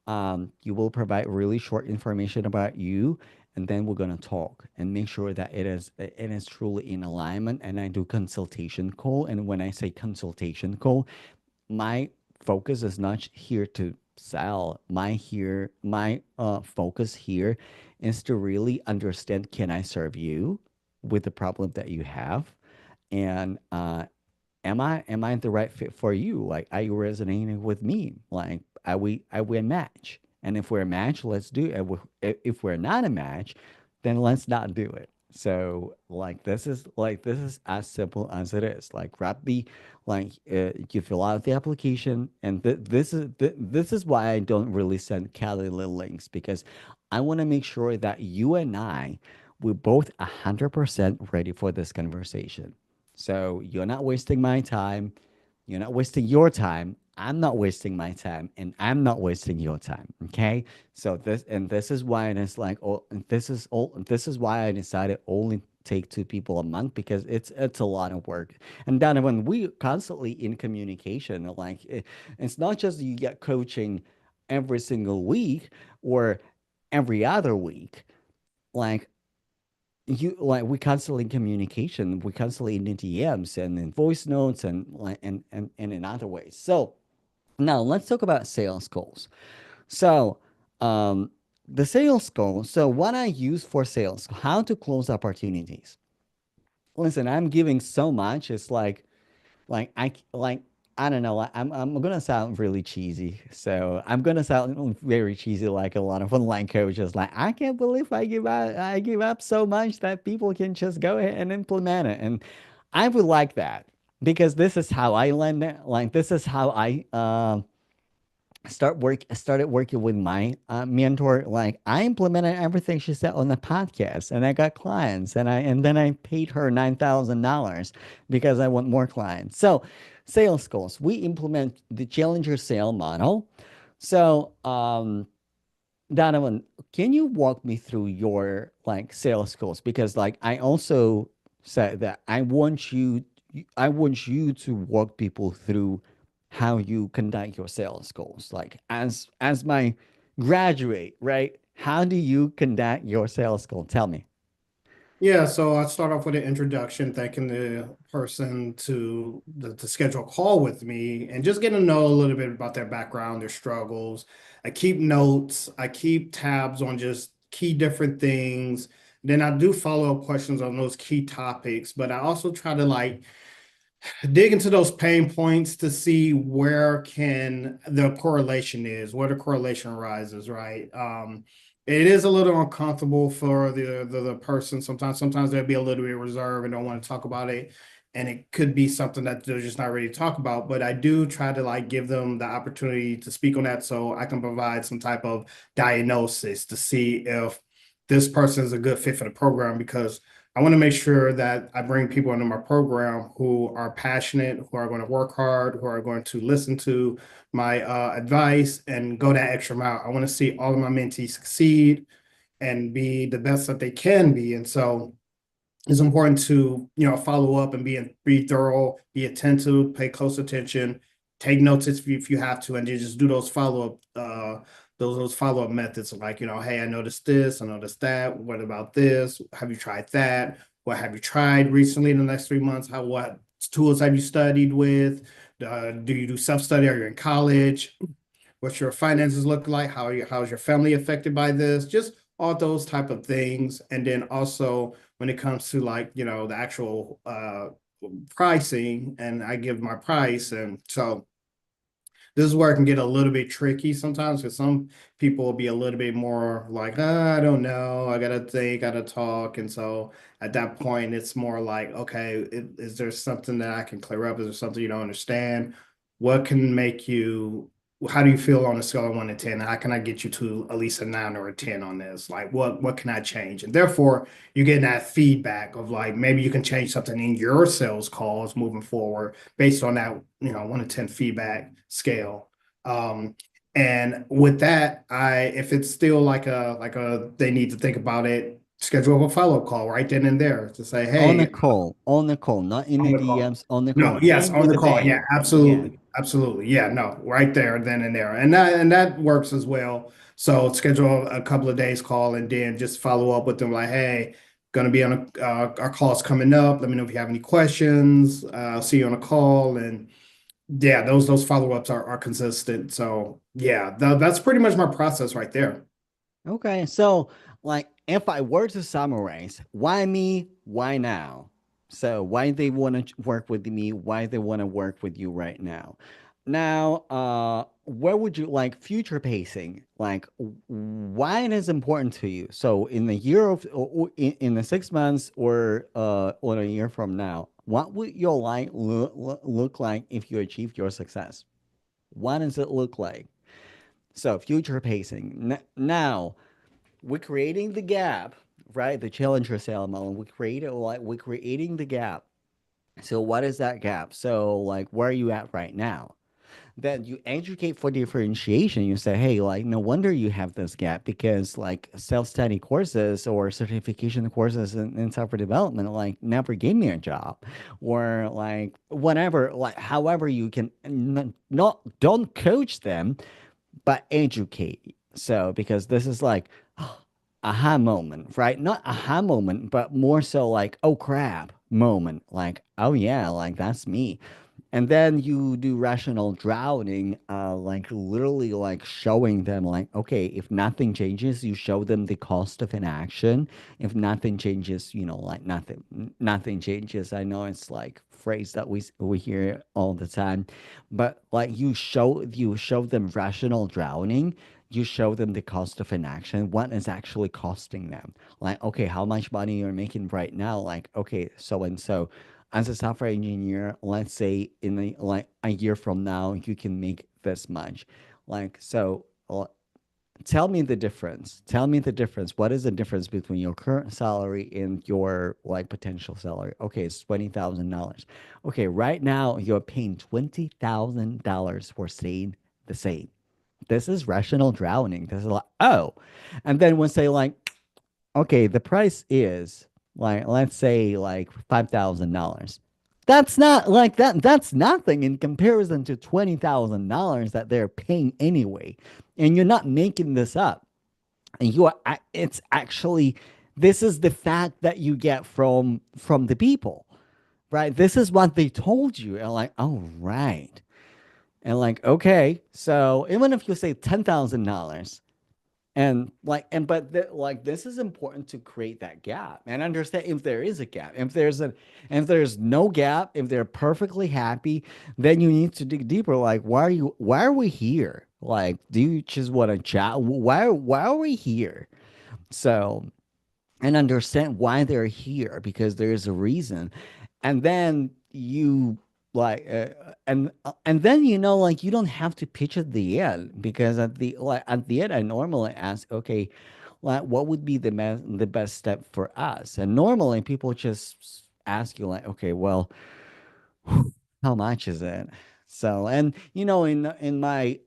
You will provide really short information about you, and then we're gonna talk and make sure that it is truly in alignment. And I do consultation call. And when I say consultation call, my focus is not here to sell. My focus here is to really understand, can I serve you with the problem that you have, and am I the right fit for you? Like, are you resonating with me? Like, are we a match? And if we're a match, let's do it. If we're not a match, then let's not do it. So this is as simple as it is. Like, grab the you fill out the application, and this is why I don't really send calendar links, because I want to make sure that you and I, we're both 100% ready for this conversation. So you're not wasting my time. You're not wasting your time. I'm not wasting my time, and I'm not wasting your time. Okay. So this is why it's like, oh, this is why I decided only take 2 people a month, because it's a lot of work. And Donovan, we constantly in communication. Like, it's not just you get coaching every single week or every other week. Like, we constantly in communication, we constantly in DMs and in voice notes, and and in other ways. So now let's talk about sales goals. So the sales goal, so what I use for sales, how to close opportunities. Listen, I'm giving so much, it's like I don't know. I'm gonna sound really cheesy, so I'm gonna sound very cheesy, like a lot of online coaches. Like, I can't believe I give up so much that people can just go ahead and implement it, and I would like that, because this is how I learned it. Like, this is how I started working with my mentor. Like, I implemented everything she said on the podcast, and I got clients, and then I paid her $9,000 because I want more clients. So sales goals, we implement the challenger sale model. So Donovan, can you walk me through your like sales goals? Because like, I also said that I want you to walk people through how you conduct your sales goals. Like, as my graduate, right? How do you conduct your sales goal? Tell me. Yeah, so I start off with an introduction, thanking the person to schedule a call with me and just getting to know a little bit about their background, their struggles. I keep notes, I keep tabs on just key different things. Then I do follow-up questions on those key topics, but I also try to like dig into those pain points to see where can the correlation is, where the correlation arises, right? It is a little uncomfortable for the person. Sometimes they'll be a little bit reserved and don't want to talk about it. And it could be something that they're just not ready to talk about. But I do try to like give them the opportunity to speak on that so I can provide some type of diagnosis to see if this person is a good fit for the program because I want to make sure that I bring people into my program who are passionate, who are going to work hard, who are going to listen to my advice and go that extra mile. I want to see all of my mentees succeed and be the best that they can be. And so it's important to follow up and be thorough, be attentive, pay close attention, take notes if you have to, and you just do those follow up those follow up methods like hey, I noticed this, I noticed that. What about this? Have you tried that? What have you tried recently in the next 3 months? What tools have you studied with? Do you do self study? Are you in college? What's your finances look like? How's your family affected by this? Just all those type of things. And then also when it comes to like, the actual pricing, and I give my price. And so this is where it can get a little bit tricky sometimes because some people will be a little bit more like, I don't know, I gotta think, gotta talk. And so at that point, it's more like, okay, is there something that I can clear up? Is there something you don't understand? What can make you, how do you feel on a scale of 1 to 10? How can I get you to at least a 9 or a 10 on this? Like, what can I change? And therefore, you get that feedback of like maybe you can change something in your sales calls moving forward based on that, 1 to 10 feedback scale. Um, and with that, if it's still they need to think about it, schedule a follow-up call right then and there to say, hey, On the call, not in on the the call. DMs, on the call. No, yes, Bang on with the a call. Yeah, bang. Yeah. absolutely. Absolutely. Yeah, no, right there, then and there. And that works as well. So schedule a couple of days call and then just follow up with them like, hey, gonna be on our calls coming up. Let me know if you have any questions. I'll see you on a call. And yeah, those follow-ups are consistent. So yeah, that's pretty much my process right there. Okay, so like if I were to summarize, why me? Why now? So why they want to work with me? Why they want to work with you right now? Now, where would you like future pacing? Like, why it is important to you? So in the year of, or in the 6 months, or a year from now, what would your life look like if you achieve your success? What does it look like? So future pacing. Now we're creating the gap, right? The challenger sale model. We're creating the gap. So what is that gap? So like where are you at right now? Then you educate for differentiation. You say, hey, like no wonder you have this gap because like self-study courses or certification courses in software development like never gave me a job, or like whatever, like however you can not don't coach them but educate. So because this is like aha moment, right? Not aha moment, but more so like oh crap moment. Like oh yeah, like that's me. And then you do rational drowning, like literally like showing them like, okay, if nothing changes, you show them the cost of inaction. If nothing changes, like nothing changes. I know it's like phrase that we hear all the time, but like you show them rational drowning. You show them the cost of inaction, what is actually costing them. Like, okay, how much money you're making right now? Like, okay, so and so as a software engineer, let's say in like a year from now, you can make this much. Like, so tell me the difference. Tell me the difference. What is the difference between your current salary and your like potential salary? Okay, it's $20,000. Okay, right now you're paying $20,000 for staying the same. This is rational drowning. This is like, oh, and then when say like, okay, the price is like, let's say like $5,000. That's not like that. That's nothing in comparison to $20,000 that they're paying anyway. And you're not making this up. And it's actually This is the fact that you get from the people, right? This is what they told you. And like, oh right. And like, okay, so even if you say $10,000, and like, and but like, this is important to create that gap and understand if there is a gap. If there's no gap, if they're perfectly happy, then you need to dig deeper. Like, why are we here? Like, do you just want to chat? Why are we here? So, and understand why they're here, because there's a reason. And then you like and then like, you don't have to pitch at the end, because at the end I normally ask, okay, like, what would be the best step for us? And normally people just ask you like, okay, well, how much is it? So, and in my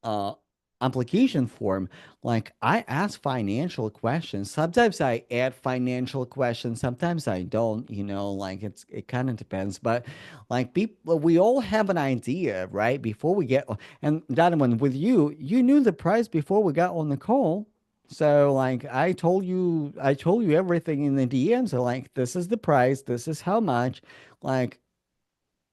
uh, application form, like, I ask financial questions. Sometimes I add financial questions, sometimes I don't, like, it kind of depends. But like, people, we all have an idea, right? Before we get, and Donovan, with you, you knew the price before we got on the call. So like, I told you everything in the DM. So like, this is the price, this is how much, like,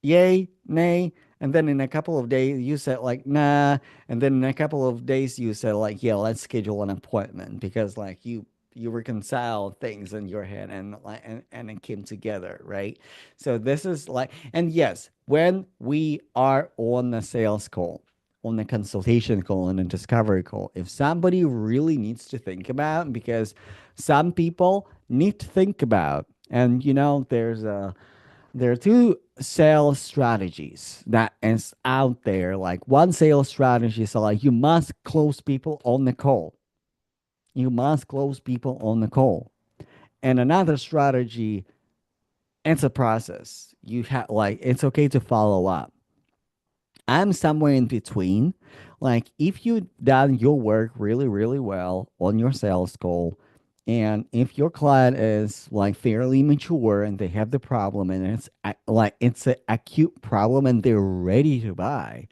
yay, nay. And then in a couple of days, you said like, nah. And then in a couple of days, you said like, yeah, let's schedule an appointment, because like, you reconcile things in your head, and like, and it came together, right? So this is like, and yes, when we are on the sales call, on the consultation call, and a discovery call, if somebody really needs to think about, because some people need to think about, and there are two sales strategies that is out there. Like, one sales strategy is like, you must close people on the call. You must close people on the call. And another strategy, it's a process. You have, like, it's okay to follow up. I'm somewhere in between. Like, if you've done your work really, really well on your sales call, and if your client is like fairly mature and they have the problem, and like, it's an acute problem and they're ready to buy,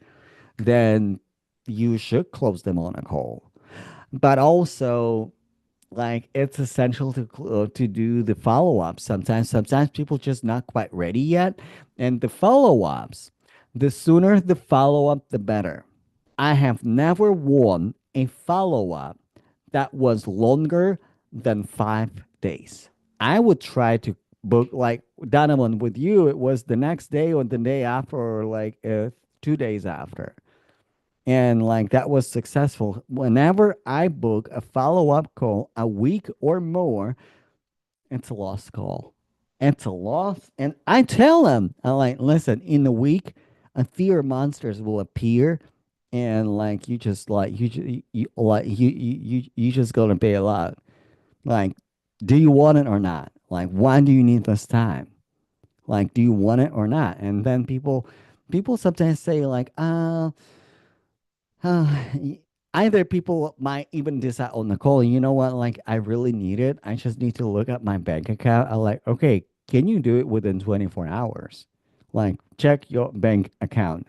then you should close them on a call. But also, like, it's essential to do the follow-up. Sometimes people just not quite ready yet, and the follow-ups, the sooner the follow-up, the better. I have never won a follow-up that was longer than 5 days. I would try to book, like, Donovan, with you, it was the next day or the day after, or like 2 days after. And like, that was successful. Whenever I book a follow-up call a week or more, it's a lost call. It's a loss. And I tell them, I'm like, listen, in a week, a fear monsters will appear. And like, you just like, you just gonna pay a lot. Like, do you want it or not? Like, why do you need this time? Like, do you want it or not? And then people sometimes say like, uh, either people might even decide on the call, you know what, like, I really need it. I just need to look at my bank account. I'm like, okay, can you do it within 24 hours? Like, check your bank account.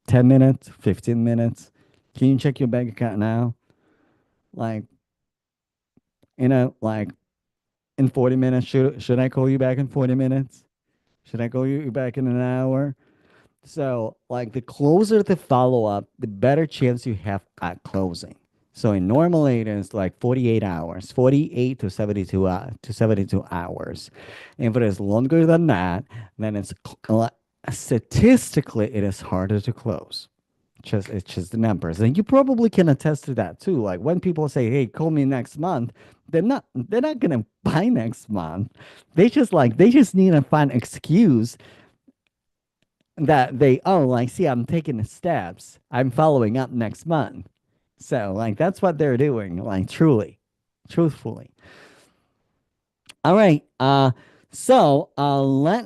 10 minutes, 15 minutes. Can you check your bank account now? Like, like, in 40 minutes, should I call you back in 40 minutes? Should I call you back in an hour? So, like, the closer the follow up, the better chance you have at closing. So, normally it is like 48 hours, 48 to 72 hours. If it is longer than that, then statistically it is harder to close. It's just the numbers, and you probably can attest to that too. Like, when people say, "Hey, call me next month," they're not gonna buy next month. They just need to find excuse that they, oh, like, see, I'm taking the steps, I'm following up next month. So like, that's what they're doing, like, truthfully. All right. Let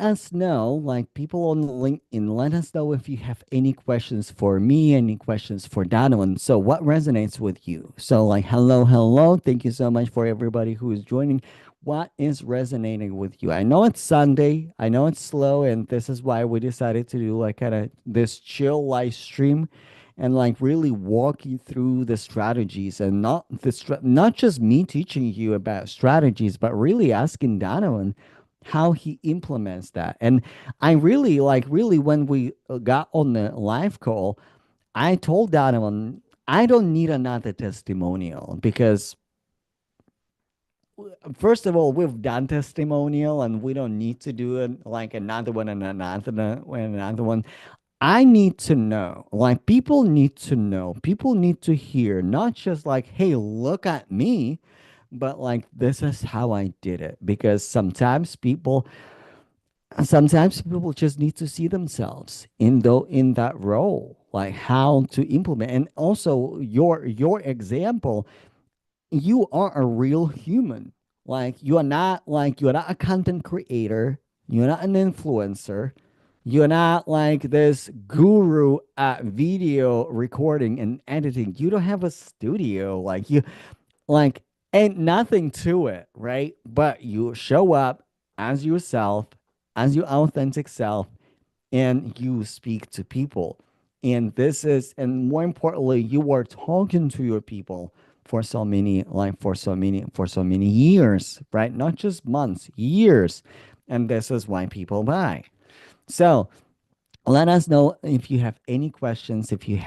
us know, like, people on LinkedIn, let us know if you have any questions for me, any questions for Donovan. So what resonates with you? So like, hello, hello. Thank you so much for everybody who is joining. What is resonating with you? I know it's Sunday. I know it's slow, and this is why we decided to do like kind of this chill live stream. and like really walk you through the strategies, and not just me teaching you about strategies, but really asking Donovan how he implements that. And I really like really when we got on the live call, I told Donovan I don't need another testimonial because first of all, we've done testimonial and we don't need to do it like another one and another one. I need to know, like people need to know, people need to hear, not just like, hey, look at me, but like this is how I did it. Because sometimes people just need to see themselves in that role, like how to implement. And also your example, you are a real human. Like you're not a content creator, you're not an influencer, you're not like this guru at video recording and editing. You don't have a studio. Like ain't nothing to it, right? But you show up as yourself, as your authentic self, and you speak to people. And more importantly, you are talking to your people for so many years, right? Not just months, years. And this is why people buy. So let us know if you have any questions, if you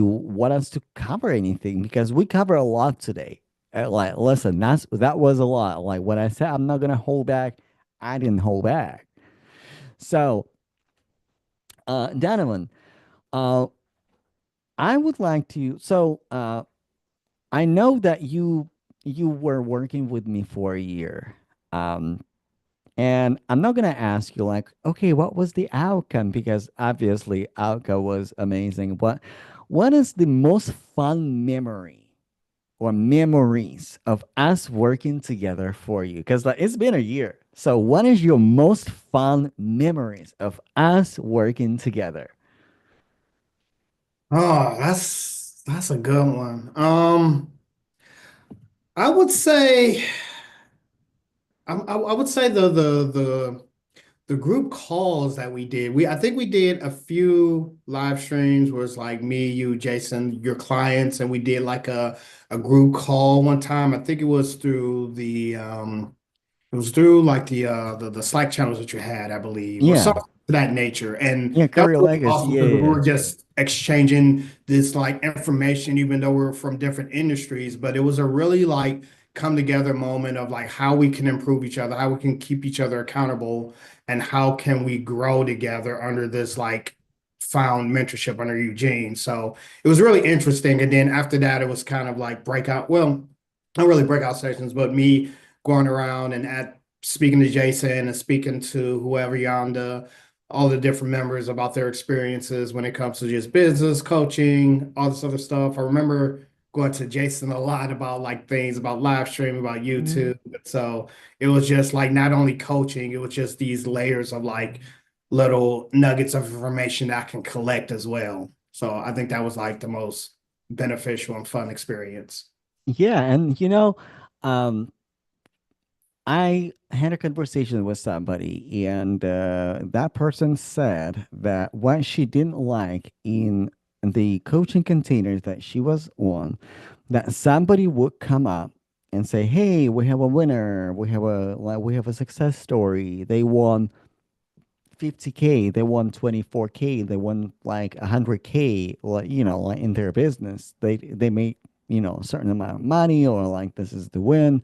want us to cover anything, because we cover a lot today. Like, listen, that was a lot. Like when I said I'm not gonna hold back, I didn't hold back. So, Donovan, uh, I would like to. I know that you were working with me for a year. Um, And I'm not gonna ask you like, okay, what was the outcome? Because obviously outcome was amazing. What is the most fun memory or memories of us working together for you? Because like it's been a year. So what is your most fun memories of us working together? Oh, that's a good one. I would say I would say the group calls that we did. I think we did a few live streams where it's like me, you, Jason, your clients, and we did like a group call one time. I think it was through like the Slack channels that you had, I believe, or Yeah. something of that nature. And Yeah, that career was really legacy. awesome Yeah, because we yeah, yeah. were just exchanging this like information, even though we are from different industries. But it was a really like come together moment of like how we can improve each other, how we can keep each other accountable, and how can we grow together under this like found mentorship under Eugene. So it was really interesting. And then after that, it was kind of like breakout. Well, not really breakout sessions, but me going around and at speaking to Jason and speaking to whoever yonder, all the different members about their experiences when it comes to just business, coaching, all this other stuff. I remember going to Jason a lot about like things about live stream, about Mhm. YouTube. So it was just like not only coaching, it was just these layers of like little nuggets of information that I can collect as well. So I think that was like the most beneficial and fun experience. Yeah, and um, I had a conversation with somebody, and that person said that what she didn't like in the coaching containers that she was on, that somebody would come up and say, "Hey, we have a winner. We have a success story. They won 50K. They won 24K. They won like 100K. Like in their business, they made a certain amount of money, or like this is the win."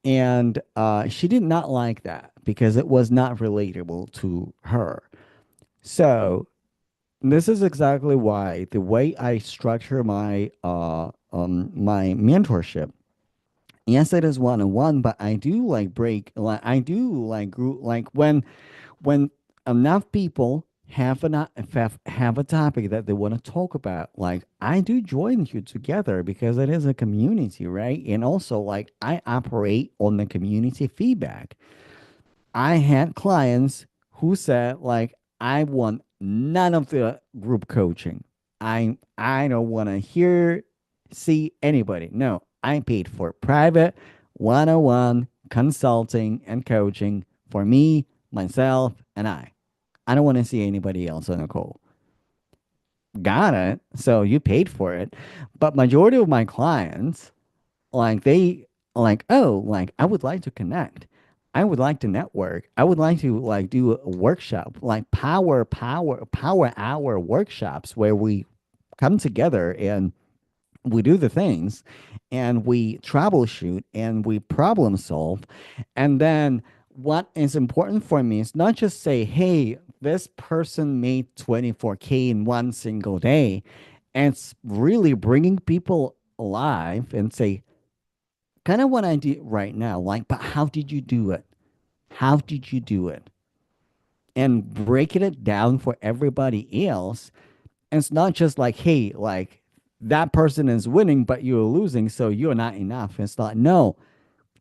And she did not like that because it was not relatable to her. So this is exactly why the way I structure my mentorship. Yes, it is one on one, but I do like break like I do like group like when enough people have a topic that they want to talk about, like I do join you together because it is a community, right? And also like I operate on the community feedback. I had clients who said like I want none of the group coaching. I don't want to see anybody. No, I paid for private one-on-one consulting and coaching for me, myself, and I. I don't want to see anybody else on a call. got it. So you paid for it. But majority of my clients, like they like, oh, like I would like to connect. I would like to network. I would like to like do a workshop, like power hour workshops where we come together and we do the things and we troubleshoot and we problem solve. And then what is important for me is not just say, hey, this person made 24K in one single day. And it's really bringing people alive and say, kind of what I do right now, like, but how did you do it? How did you do it? And breaking it down for everybody else. And it's not just like, hey, like that person is winning, but you're losing, so you're not enough. It's not, no,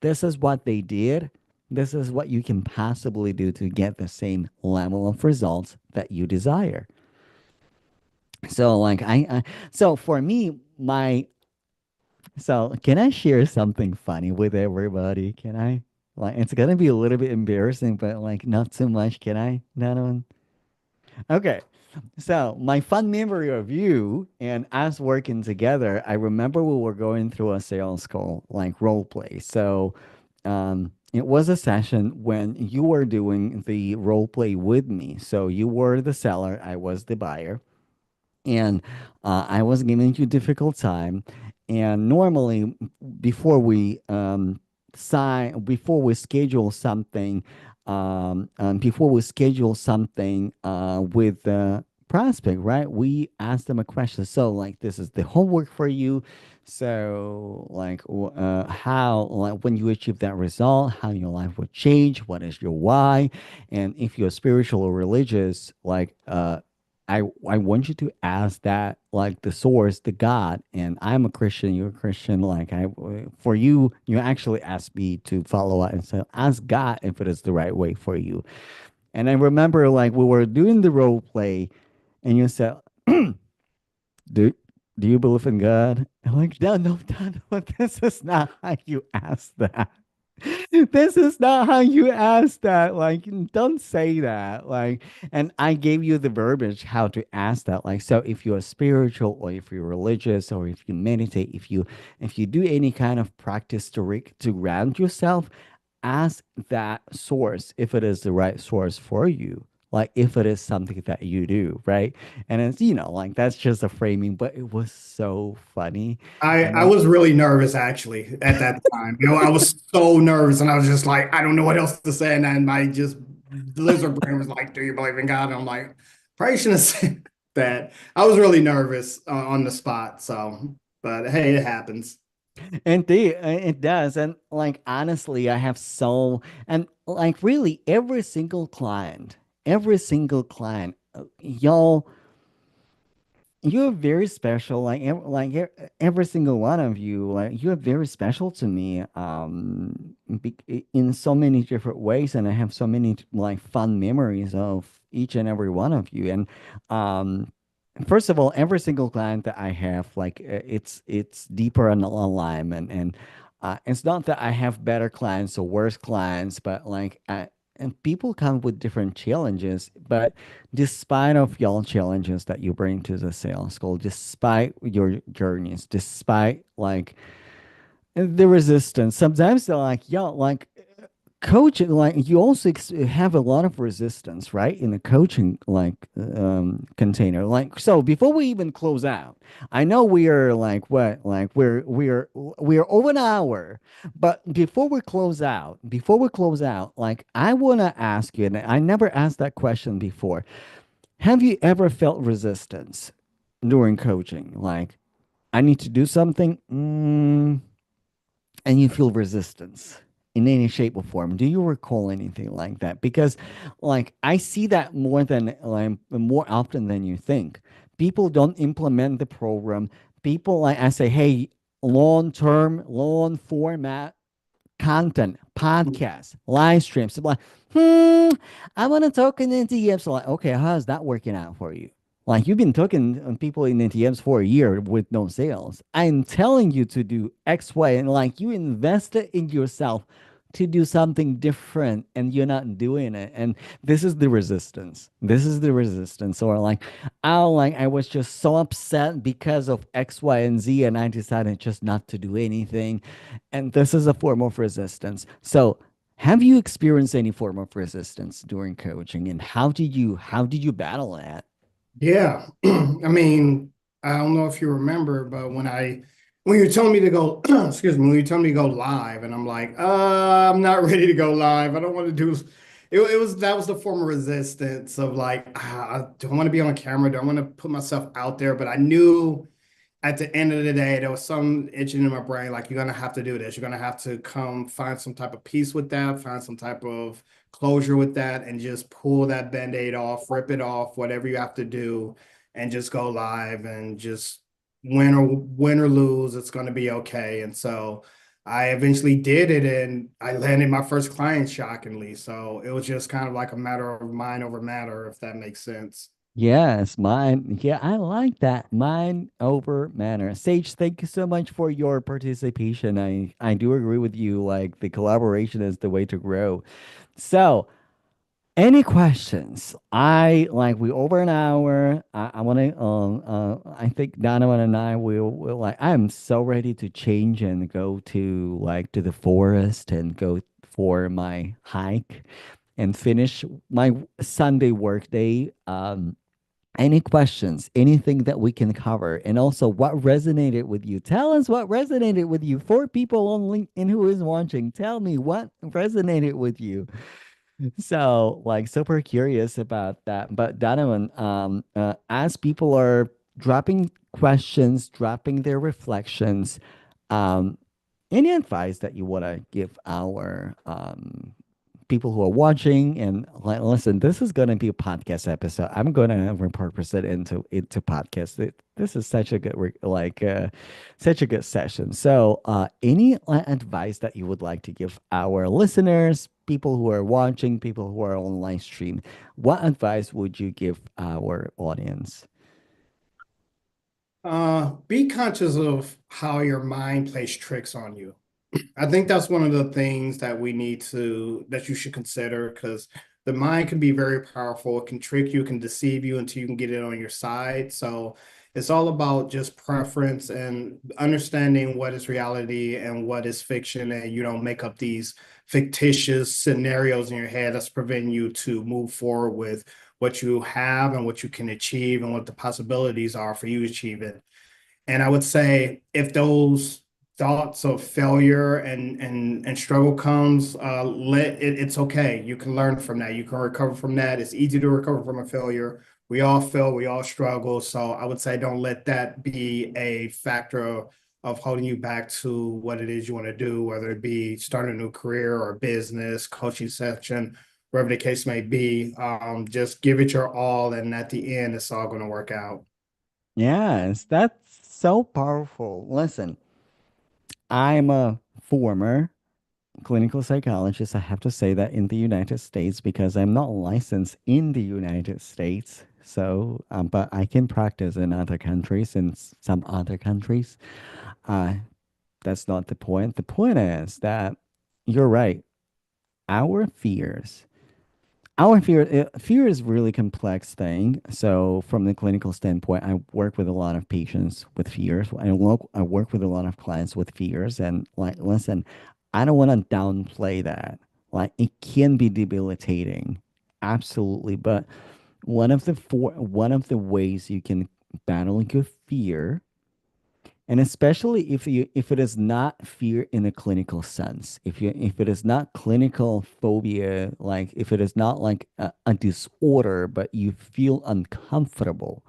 this is what they did. This is what you can possibly do to get the same level of results that you desire. So, like, so for me, so can I share something funny with everybody? Can I? Like, it's gonna be a little bit embarrassing, but like, not so much. Can I? Not on. Okay. So my fun memory of you and us working together, I remember we were going through a sales call, like role play. So it was a session when you were doing the role play with me. So you were the seller, I was the buyer, and I was giving you difficult time. And normally, before we before we schedule something, before we schedule something with the prospect, right? We ask them a question. So, like, this is the homework for you. So, like, how, like, when you achieve that result, how your life will change? What is your why? And if you're spiritual or religious, like, I want you to ask that, like the source, the God, and I'm a Christian, you're a Christian. Like for you, you actually ask me to follow up and say, ask God if it is the right way for you. And I remember like we were doing the role play, and you said, "Do do you believe in God?" I'm like, no, no, no, no, this is not how you ask that. This is not how you ask that. Like, don't say that. Like, and I gave you the verbiage how to ask that. Like, so if you're spiritual or if you're religious or if you meditate, if you do any kind of practice to ground yourself, ask that source if it is the right source for you. Like if it is something that you do, right? And it's, like that's just a framing, but it was so funny. And I then was really nervous actually at that time. I was so nervous and I was just like, I don't know what else to say. And then my just lizard brain was like, do you believe in God? And I'm like, probably shouldn't have said that. I was really nervous on the spot. So, but hey, it happens. Indeed, it does. And like honestly, I have so and like really every single client, y'all, you're very special. Like every single one of you, like you're very special to me. In so many different ways, and I have so many like fun memories of each and every one of you. And um, first of all, every single client that I have, like it's deeper in alignment, and it's not that I have better clients or worse clients, but like and people come with different challenges. But despite of y'all challenges that you bring to the sales call, despite your journeys, despite like the resistance, sometimes they're like, yo, like coaching, like you also have a lot of resistance, right, in a coaching like container. Like so before we even close out, I know we are like what, like we're over an hour, but before we close out, like I want to ask you, and I never asked that question before, have you ever felt resistance during coaching? Like I need to do something, and you feel resistance in any shape or form. Do you recall anything like that? Because like I see that more often than you think. People don't implement the program. People like I say, hey, long term, long format content, podcasts, live streams. So like, I want to talk in NTMs. So like, okay, how's that working out for you? Like you've been talking people in NTMs for a year with no sales. I'm telling you to do X, Y, and like you invested in yourself to do something different and you're not doing it. And this is the resistance. This is the resistance. Or like, oh, like I was just so upset because of X, Y, and Z, and I decided just not to do anything. And this is a form of resistance. So have you experienced any form of resistance during coaching, and how did you battle that? Yeah. I mean, I don't know if you remember, but when you tell me to go, excuse me, when you tell me to go live, and I'm like, I'm not ready to go live. I don't want to do it was that was the form of resistance of like, I don't want to be on camera, don't want to put myself out there, but I knew at the end of the day, there was some itching in my brain, like you're gonna have to do this. You're gonna have to come find some type of peace with that, find some type of closure with that, and just pull that band-aid off, rip it off, whatever you have to do, and just go live and just win or lose, it's gonna be okay. And so I eventually did it and I landed my first client shockingly. So it was just kind of like a matter of mind over matter, if that makes sense. Yes, mine. Yeah, I like that. Mind over matter. Sage, thank you so much for your participation. I do agree with you. Like the collaboration is the way to grow. So, any questions? We over an hour. I want to I think Donovan and I will like I'm so ready to change and go to like to the forest and go for my hike and finish my Sunday work day. Any questions, anything that we can cover, and also what resonated with you? Tell us what resonated with you. For people on LinkedIn who is watching, tell me what resonated with you. So, like, super curious about that. But Donovan, as people are dropping questions, dropping their reflections, um, any advice that you want to give our people who are watching and like, listen, this is going to be a podcast episode. I'm going to repurpose it into podcast. This is such a good such a good session. So, any advice that you would like to give our listeners, people who are watching, people who are on live stream, what advice would you give our audience? Be conscious of how your mind plays tricks on you. I think that's one of the things that you should consider because the mind can be very powerful. It can trick you, it can deceive you until you can get it on your side. So it's all about just preference and understanding what is reality and what is fiction. And you don't make up these fictitious scenarios in your head that's preventing you to move forward with what you have and what you can achieve and what the possibilities are for you to achieve it. And I would say if those thoughts of failure and struggle comes, let it, it's okay. You can learn from that. You can recover from that. It's easy to recover from a failure. We all fail, we all struggle. So I would say don't let that be a factor of holding you back to what it is you want to do, whether it be start a new career or business, coaching section, wherever the case may be. Just give it your all, and at the end, it's all going to work out. Yes, that's so powerful. Listen, I'm a former clinical psychologist. I have to say that in the United States because I'm not licensed in the United States. So, but I can practice in other countries, some other countries. Uh, that's not the point. The point is that you're right. Our fears fear is really complex thing. So from the clinical standpoint, I work with a lot of patients with fears. I work with a lot of clients with fears, and like, listen, I don't want to downplay that. Like, it can be debilitating, absolutely. But one of the ways you can battle your fear, and especially if it is not fear in a clinical sense, if it is not clinical phobia, like if it is not like a disorder, but you feel uncomfortable,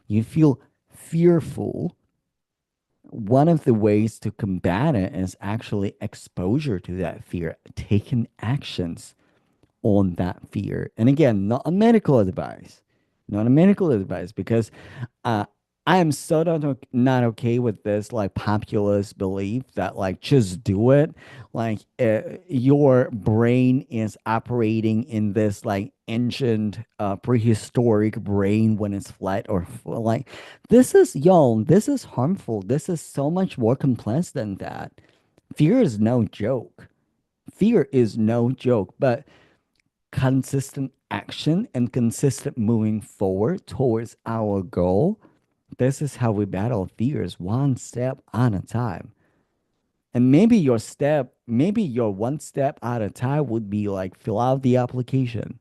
you feel fearful, one of the ways to combat it is actually exposure to that fear, taking actions on that fear. And again, not a medical advice, not a medical advice, because uh, I am so not okay with this like populist belief that like just do it. Like your brain is operating in this like ancient prehistoric brain when it's flat or like this is young. This is harmful. This is so much more complex than that. Fear is no joke. fear is no joke, but consistent action and consistent moving forward towards our goal. This is how we battle fears one step at a time. And maybe your one step at a time would be like fill out the application.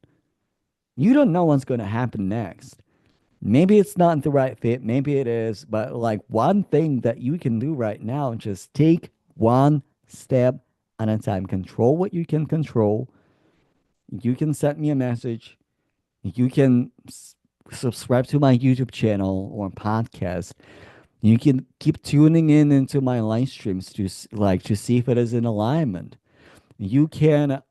You don't know what's going to happen next. Maybe it's not the right fit, maybe it is, but like one thing that you can do right now, just take one step at a time. Control what you can control. You can send me a message. You can subscribe to my YouTube channel or podcast. You can keep tuning in into my live streams to to see if it is in alignment. You can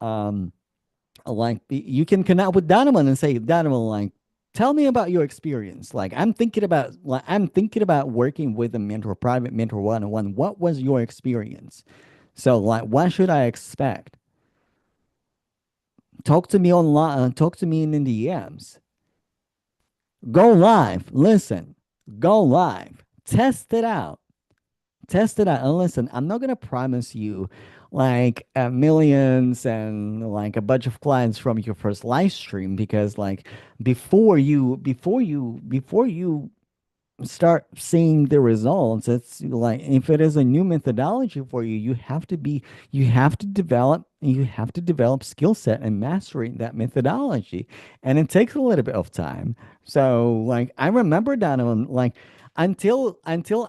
you can connect with Donovan and say, Donovan, like, tell me about your experience. Like I'm thinking about working with a mentor, private mentor one-on-one. What was your experience? So like what should I expect? Talk to me online, talk to me in the DMs. Go live, listen, go live, test it out. Test it out and listen. I'm not gonna promise you like millions and like a bunch of clients from your first live stream because like before you start seeing the results, it's like if it is a new methodology for you, you have to develop skill set and mastering that methodology, and it takes a little bit of time. So like I remember that like until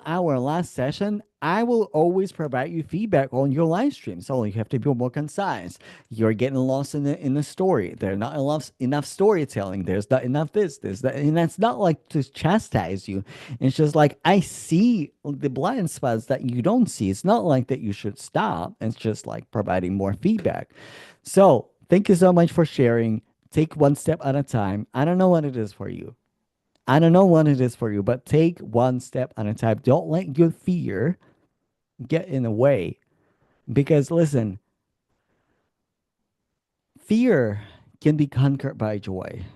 our last session, I will always provide you feedback on your live stream. So you have to be more concise. You're getting lost in the story. There's not enough storytelling. There's not enough this, that, and that's not like to chastise you. It's just like I see the blind spots that you don't see. It's not like that you should stop. It's just like providing more feedback. So thank you so much for sharing. Take one step at a time. I don't know what it is for you. I don't know what it is for you, but take one step at a time. Don't let your fear get in the way. Because listen, fear can be conquered by joy.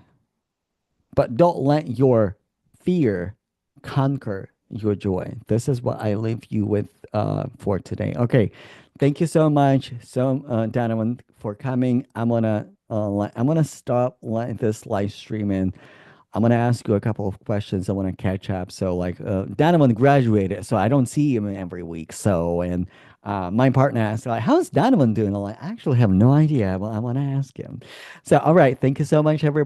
But don't let your fear conquer your joy. This is what I leave you with for today. Okay, thank you so much, Donovan, for coming. I'm gonna stop this live stream and I'm gonna ask you a couple of questions. I want to catch up. So like Donovan graduated, so I don't see him every week. So and my partner asked like, "How's Donovan doing?" I'm like, "I actually have no idea. Well, I want to ask him." So all right, thank you so much, everybody.